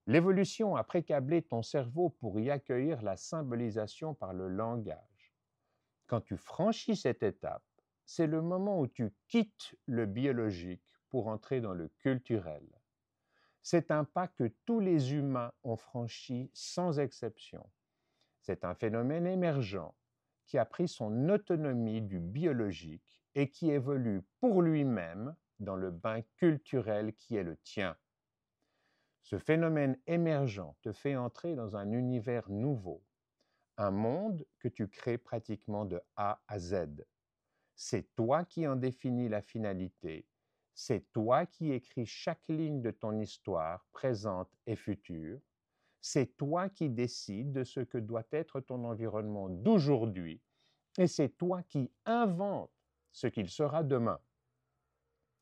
L'évolution a précablé ton cerveau pour y accueillir la symbolisation par le langage. Quand tu franchis cette étape, c'est le moment où tu quittes le biologique pour entrer dans le culturel. C'est un pas que tous les humains ont franchi sans exception. C'est un phénomène émergent qui a pris son autonomie du biologique et qui évolue pour lui-même dans le bain culturel qui est le tien. Ce phénomène émergent te fait entrer dans un univers nouveau, un monde que tu crées pratiquement de A à Z. C'est toi qui en définis la finalité, c'est toi qui écris chaque ligne de ton histoire, présente et future, c'est toi qui décides de ce que doit être ton environnement d'aujourd'hui, et c'est toi qui inventes ce qu'il sera demain.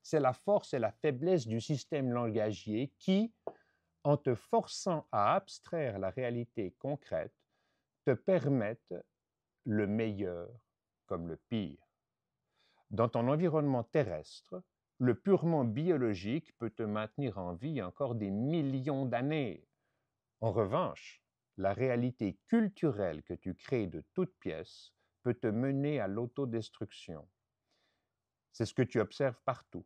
C'est la force et la faiblesse du système langagier qui, en te forçant à abstraire la réalité concrète, te permettent le meilleur comme le pire. Dans ton environnement terrestre, le purement biologique peut te maintenir en vie encore des millions d'années. En revanche, la réalité culturelle que tu crées de toutes pièces peut te mener à l'autodestruction. C'est ce que tu observes partout.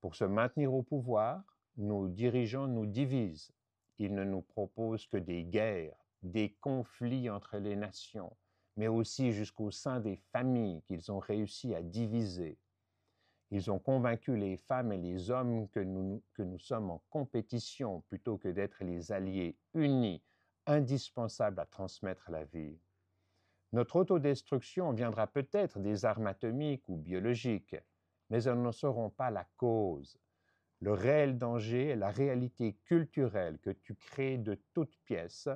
Pour se maintenir au pouvoir, nos dirigeants nous divisent. Ils ne nous proposent que des guerres, des conflits entre les nations, mais aussi jusqu'au sein des familles qu'ils ont réussi à diviser. Ils ont convaincu les femmes et les hommes que nous sommes en compétition plutôt que d'être les alliés unis, indispensables à transmettre la vie. Notre autodestruction viendra peut-être des armes atomiques ou biologiques, mais elles ne seront pas la cause. Le réel danger est la réalité culturelle que tu crées de toutes pièces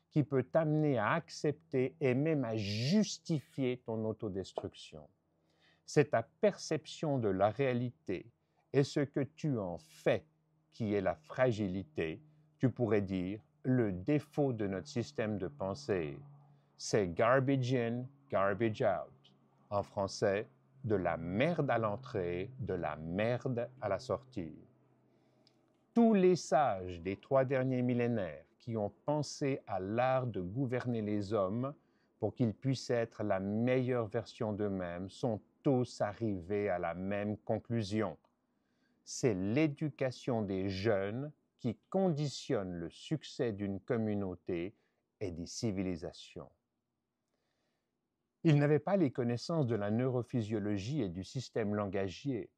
qui peut t'amener à accepter et même à justifier ton autodestruction. C'est ta perception de la réalité et ce que tu en fais qui est la fragilité, tu pourrais dire le défaut de notre système de pensée, c'est garbage in, garbage out. En français, de la merde à l'entrée, de la merde à la sortie. Tous les sages des 3 derniers millénaires qui ont pensé à l'art de gouverner les hommes pour qu'ils puissent être la meilleure version d'eux-mêmes sont tous arrivés à la même conclusion. C'est l'éducation des jeunes qui conditionne le succès d'une communauté et des civilisations. Ils n'avaient pas les connaissances de la neurophysiologie et du système langagier,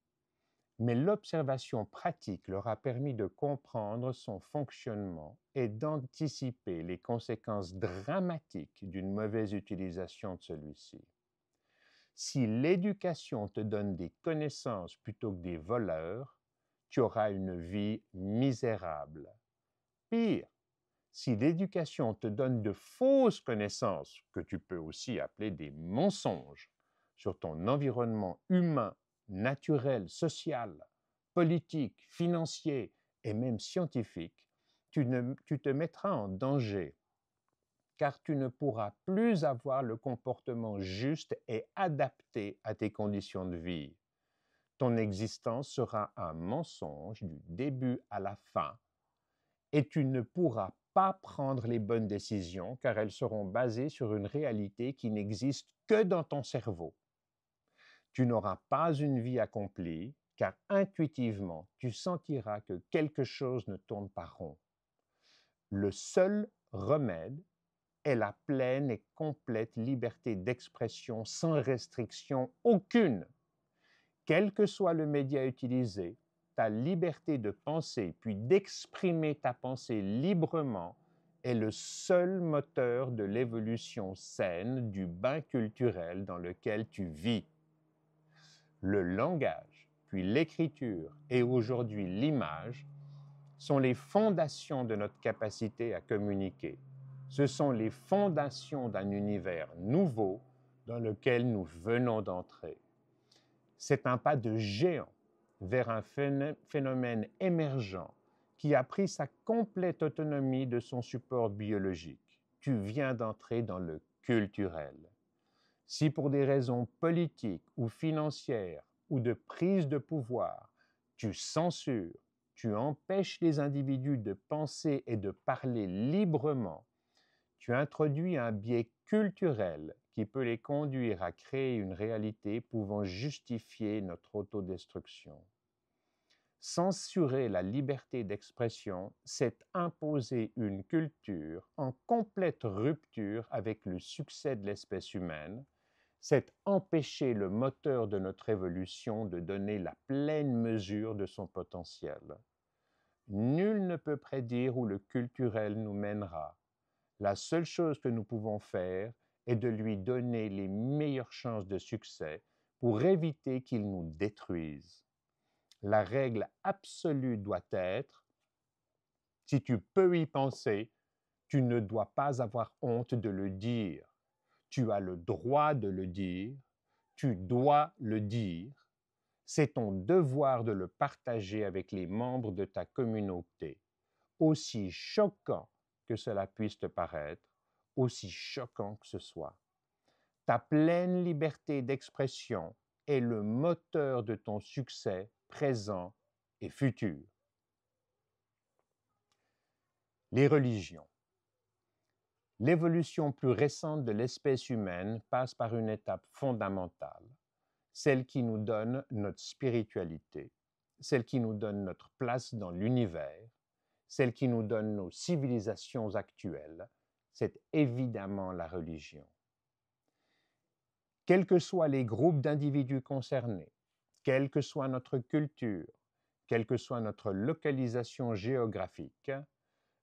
mais l'observation pratique leur a permis de comprendre son fonctionnement et d'anticiper les conséquences dramatiques d'une mauvaise utilisation de celui-ci. Si l'éducation te donne des connaissances plutôt que des voleurs, tu auras une vie misérable. Pire, si l'éducation te donne de fausses connaissances, que tu peux aussi appeler des mensonges, sur ton environnement humain, naturel, social, politique, financier et même scientifique, tu te mettras en danger, car tu ne pourras plus avoir le comportement juste et adapté à tes conditions de vie. Ton existence sera un mensonge du début à la fin, et tu ne pourras pas prendre les bonnes décisions car elles seront basées sur une réalité qui n'existe que dans ton cerveau. Tu n'auras pas une vie accomplie car intuitivement, tu sentiras que quelque chose ne tourne pas rond. Le seul remède est la pleine et complète liberté d'expression sans restriction aucune. Quel que soit le média utilisé, ta liberté de penser puis d'exprimer ta pensée librement est le seul moteur de l'évolution saine du bain culturel dans lequel tu vis. Le langage, puis l'écriture et aujourd'hui l'image sont les fondations de notre capacité à communiquer. Ce sont les fondations d'un univers nouveau dans lequel nous venons d'entrer. C'est un pas de géant vers un phénomène émergent qui a pris sa complète autonomie de son support biologique. Tu viens d'entrer dans le culturel. Si pour des raisons politiques ou financières ou de prise de pouvoir, tu censures, tu empêches les individus de penser et de parler librement, tu introduis un biais culturel qui peut les conduire à créer une réalité pouvant justifier notre autodestruction. Censurer la liberté d'expression, c'est imposer une culture en complète rupture avec le succès de l'espèce humaine, c'est empêcher le moteur de notre évolution de donner la pleine mesure de son potentiel. Nul ne peut prédire où le culturel nous mènera. La seule chose que nous pouvons faire est de lui donner les meilleures chances de succès pour éviter qu'il nous détruise. La règle absolue doit être, si tu peux y penser, tu ne dois pas avoir honte de le dire. Tu as le droit de le dire, tu dois le dire. C'est ton devoir de le partager avec les membres de ta communauté. Aussi choquant que cela puisse te paraître, aussi choquant que ce soit. Ta pleine liberté d'expression est le moteur de ton succès présent et futur. Les religions. L'évolution plus récente de l'espèce humaine passe par une étape fondamentale, celle qui nous donne notre spiritualité, celle qui nous donne notre place dans l'univers, celle qui nous donne nos civilisations actuelles, c'est évidemment la religion. Quels que soient les groupes d'individus concernés, quelle que soit notre culture, quelle que soit notre localisation géographique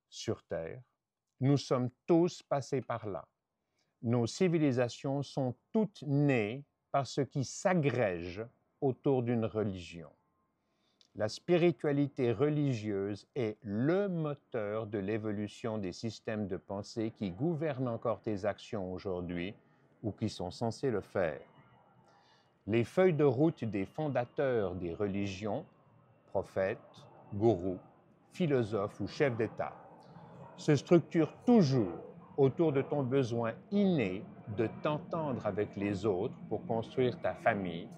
sur Terre, nous sommes tous passés par là. Nos civilisations sont toutes nées par ce qui s'agrège autour d'une religion. La spiritualité religieuse est le moteur de l'évolution des systèmes de pensée qui gouvernent encore tes actions aujourd'hui ou qui sont censés le faire. Les feuilles de route des fondateurs des religions, prophètes, gourous, philosophes ou chefs d'État, se structure toujours autour de ton besoin inné de t'entendre avec les autres pour construire ta famille,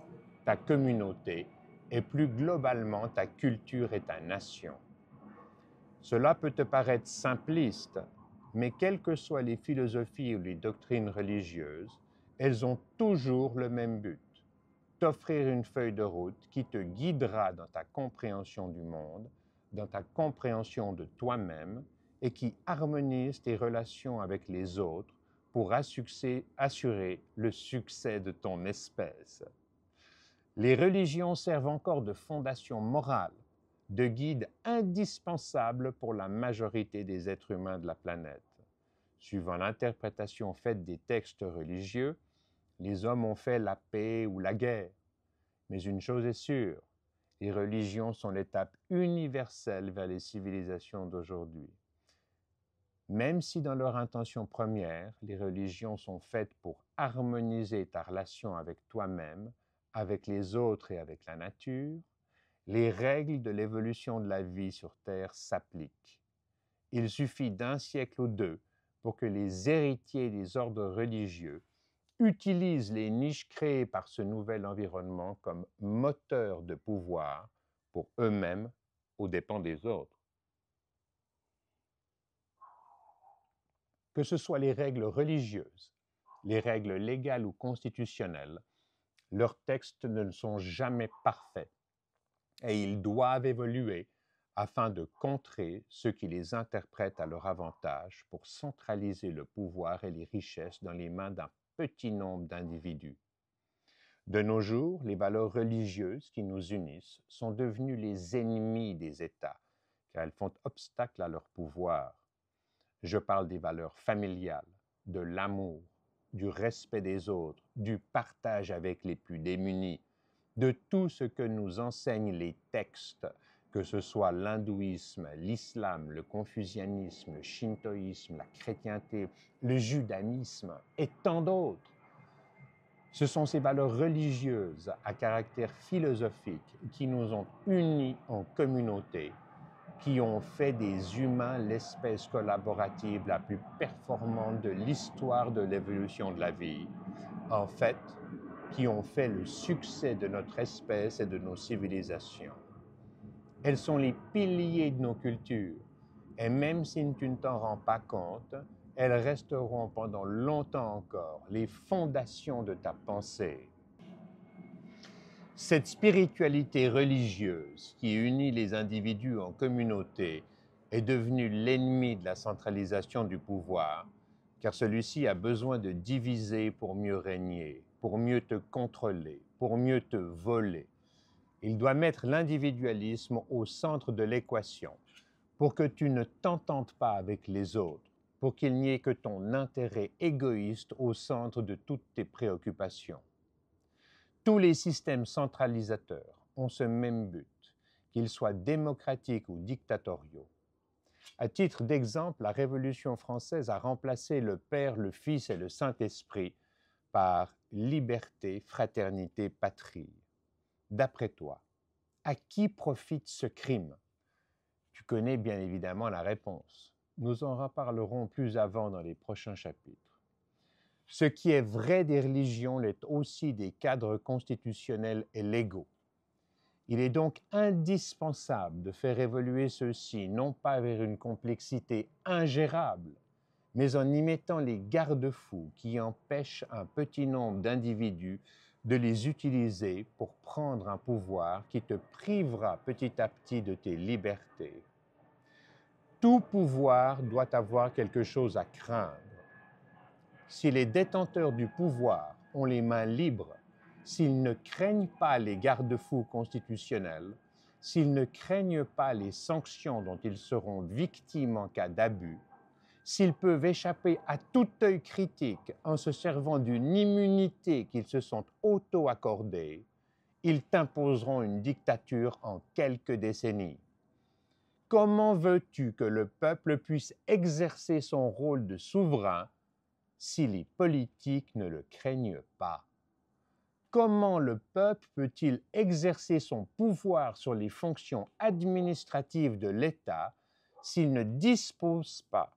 ta communauté et plus globalement ta culture et ta nation. Cela peut te paraître simpliste, mais quelles que soient les philosophies ou les doctrines religieuses, elles ont toujours le même but: t'offrir une feuille de route qui te guidera dans ta compréhension du monde, dans ta compréhension de toi-même et qui harmonise tes relations avec les autres pour assurer le succès de ton espèce. Les religions servent encore de fondation morale, de guide indispensable pour la majorité des êtres humains de la planète. Suivant l'interprétation faite des textes religieux, les hommes ont fait la paix ou la guerre. Mais une chose est sûre, les religions sont l'étape universelle vers les civilisations d'aujourd'hui. Même si dans leur intention première, les religions sont faites pour harmoniser ta relation avec toi-même, avec les autres et avec la nature, les règles de l'évolution de la vie sur Terre s'appliquent. Il suffit d'un siècle ou deux pour que les héritiers des ordres religieux utilisent les niches créées par ce nouvel environnement comme moteur de pouvoir pour eux-mêmes aux dépens des autres. Que ce soit les règles religieuses, les règles légales ou constitutionnelles, leurs textes ne sont jamais parfaits et ils doivent évoluer afin de contrer ceux qui les interprètent à leur avantage pour centraliser le pouvoir et les richesses dans les mains d'un petit nombre d'individus. De nos jours, les valeurs religieuses qui nous unissent sont devenues les ennemis des États, car elles font obstacle à leur pouvoir. Je parle des valeurs familiales, de l'amour, du respect des autres, du partage avec les plus démunis, de tout ce que nous enseignent les textes, que ce soit l'hindouisme, l'islam, le confucianisme, le shintoïsme, la chrétienté, le judaïsme et tant d'autres. Ce sont ces valeurs religieuses à caractère philosophique qui nous ont unis en communauté, qui ont fait des humains l'espèce collaborative la plus performante de l'histoire de l'évolution de la vie. En fait, qui ont fait le succès de notre espèce et de nos civilisations. Elles sont les piliers de nos cultures, et même si tu ne t'en rends pas compte, elles resteront pendant longtemps encore les fondations de ta pensée. Cette spiritualité religieuse qui unit les individus en communauté est devenue l'ennemi de la centralisation du pouvoir, car celui-ci a besoin de diviser pour mieux régner, pour mieux te contrôler, pour mieux te voler. Il doit mettre l'individualisme au centre de l'équation, pour que tu ne t'entendes pas avec les autres, pour qu'il n'y ait que ton intérêt égoïste au centre de toutes tes préoccupations. Tous les systèmes centralisateurs ont ce même but, qu'ils soient démocratiques ou dictatoriaux. À titre d'exemple, la Révolution française a remplacé le Père, le Fils et le Saint-Esprit par liberté, fraternité, patrie. D'après toi, à qui profite ce crime? Tu connais bien évidemment la réponse. Nous en reparlerons plus avant dans les prochains chapitres. Ce qui est vrai des religions l'est aussi des cadres constitutionnels et légaux. Il est donc indispensable de faire évoluer ceux-ci non pas vers une complexité ingérable, mais en y mettant les garde-fous qui empêchent un petit nombre d'individus de les utiliser pour prendre un pouvoir qui te privera petit à petit de tes libertés. Tout pouvoir doit avoir quelque chose à craindre. Si les détenteurs du pouvoir ont les mains libres, s'ils ne craignent pas les garde-fous constitutionnels, s'ils ne craignent pas les sanctions dont ils seront victimes en cas d'abus, s'ils peuvent échapper à tout œil critique en se servant d'une immunité qu'ils se sont auto-accordée, ils t'imposeront une dictature en quelques décennies. Comment veux-tu que le peuple puisse exercer son rôle de souverain si les politiques ne le craignent pas? Comment le peuple peut-il exercer son pouvoir sur les fonctions administratives de l'État s'il ne dispose pas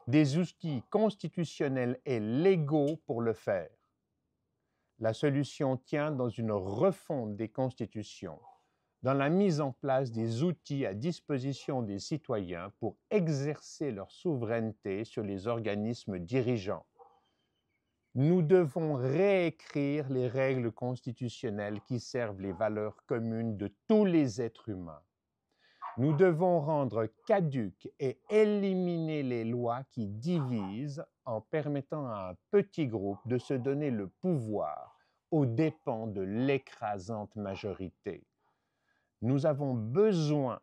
des outils constitutionnels et légaux pour le faire. La solution tient dans une refonte des constitutions, dans la mise en place des outils à disposition des citoyens pour exercer leur souveraineté sur les organismes dirigeants. Nous devons réécrire les règles constitutionnelles qui servent les valeurs communes de tous les êtres humains. Nous devons rendre caduques et éliminer les lois qui divisent en permettant à un petit groupe de se donner le pouvoir aux dépens de l'écrasante majorité. Nous avons besoin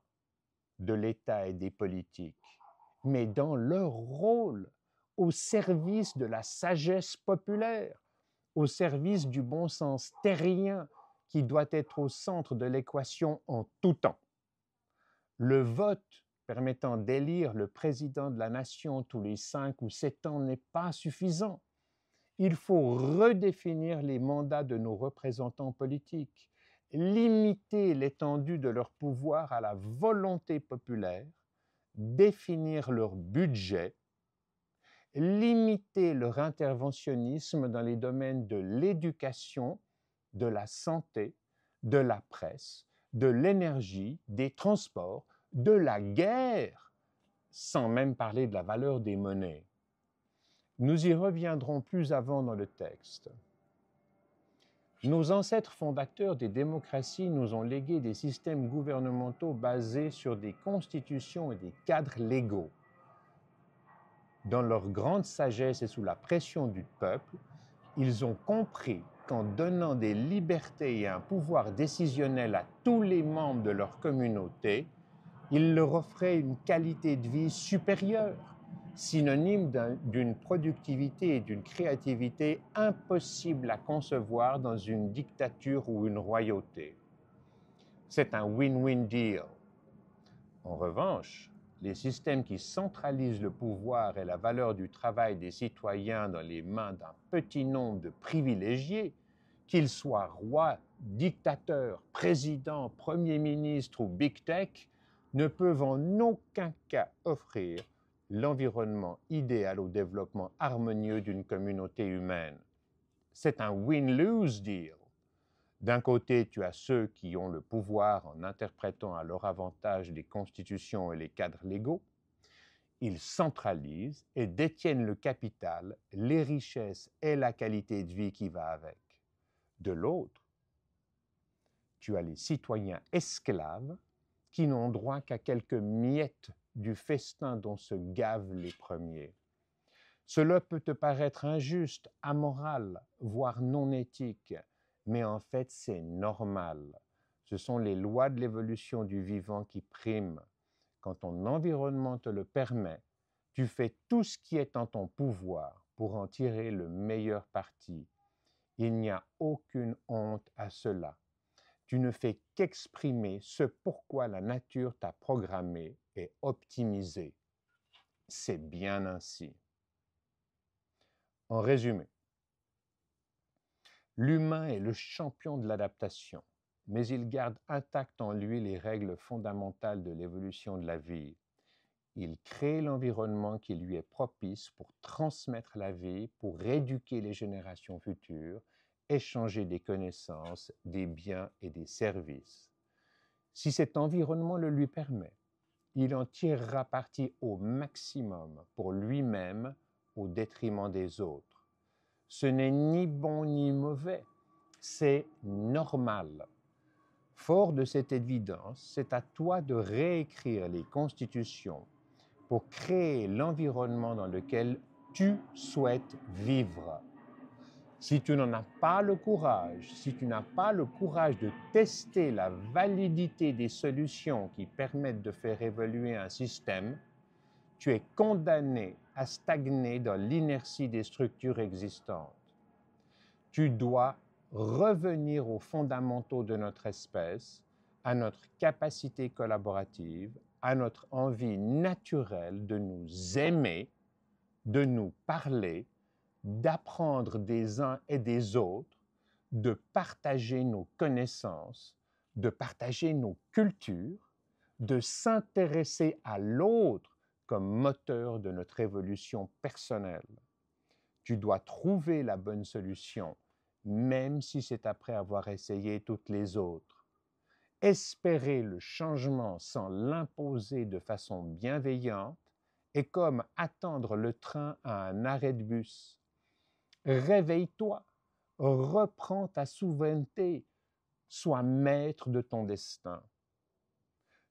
de l'État et des politiques, mais dans leur rôle, au service de la sagesse populaire, au service du bon sens terrien qui doit être au centre de l'équation en tout temps. Le vote permettant d'élire le président de la nation tous les 5 ou 7 ans n'est pas suffisant. Il faut redéfinir les mandats de nos représentants politiques, limiter l'étendue de leur pouvoir à la volonté populaire, définir leur budget, limiter leur interventionnisme dans les domaines de l'éducation, de la santé, de la presse, de l'énergie, des transports, de la guerre, sans même parler de la valeur des monnaies. Nous y reviendrons plus avant dans le texte. Nos ancêtres fondateurs des démocraties nous ont légué des systèmes gouvernementaux basés sur des constitutions et des cadres légaux. Dans leur grande sagesse et sous la pression du peuple, ils ont compris qu'en donnant des libertés et un pouvoir décisionnel à tous les membres de leur communauté, ils leur offraient une qualité de vie supérieure, synonyme d'une productivité et d'une créativité impossible à concevoir dans une dictature ou une royauté. C'est un win-win deal. En revanche, les systèmes qui centralisent le pouvoir et la valeur du travail des citoyens dans les mains d'un petit nombre de privilégiés, qu'ils soient rois, dictateurs, présidents, premiers ministres ou big tech, ne peuvent en aucun cas offrir l'environnement idéal au développement harmonieux d'une communauté humaine. C'est un win-lose deal. D'un côté, tu as ceux qui ont le pouvoir en interprétant à leur avantage les constitutions et les cadres légaux. Ils centralisent et détiennent le capital, les richesses et la qualité de vie qui va avec. De l'autre, tu as les citoyens esclaves qui n'ont droit qu'à quelques miettes du festin dont se gavent les premiers. Cela peut te paraître injuste, amoral, voire non éthique, mais en fait c'est normal. Ce sont les lois de l'évolution du vivant qui priment. Quand ton environnement te le permet, tu fais tout ce qui est en ton pouvoir pour en tirer le meilleur parti. Il n'y a aucune honte à cela. Tu ne fais qu'exprimer ce pourquoi la nature t'a programmé et optimisé. C'est bien ainsi. En résumé, l'humain est le champion de l'adaptation, mais il garde intactes en lui les règles fondamentales de l'évolution de la vie. Il crée l'environnement qui lui est propice pour transmettre la vie, pour éduquer les générations futures, échanger des connaissances, des biens et des services. Si cet environnement le lui permet, il en tirera parti au maximum pour lui-même au détriment des autres. Ce n'est ni bon ni mauvais, c'est normal. Fort de cette évidence, c'est à toi de réécrire les constitutions pour créer l'environnement dans lequel tu souhaites vivre. Si tu n'en as pas le courage, si tu n'as pas le courage de tester la validité des solutions qui permettent de faire évoluer un système, tu es condamné à stagner dans l'inertie des structures existantes. Tu dois revenir aux fondamentaux de notre espèce, à notre capacité collaborative, à notre envie naturelle de nous aimer, de nous parler, d'apprendre des uns et des autres, de partager nos connaissances, de partager nos cultures, de s'intéresser à l'autre comme moteur de notre évolution personnelle. Tu dois trouver la bonne solution, même si c'est après avoir essayé toutes les autres. Espérer le changement sans l'imposer de façon bienveillante est comme attendre le train à un arrêt de bus. Réveille-toi, reprends ta souveraineté, sois maître de ton destin.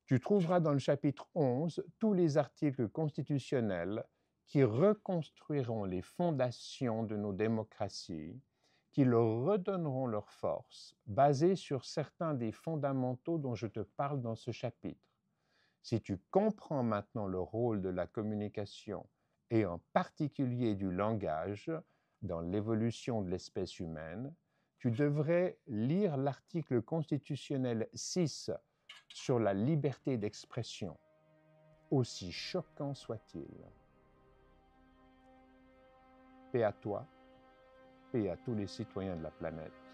Tu trouveras dans le chapitre 11 tous les articles constitutionnels qui reconstruiront les fondations de nos démocraties, qui leur redonneront leur force, basées sur certains des fondamentaux dont je te parle dans ce chapitre. Si tu comprends maintenant le rôle de la communication et en particulier du langage dans l'évolution de l'espèce humaine, tu devrais lire l'article constitutionnel 6 sur la liberté d'expression, aussi choquant soit-il. Paix à toi, paix à tous les citoyens de la planète.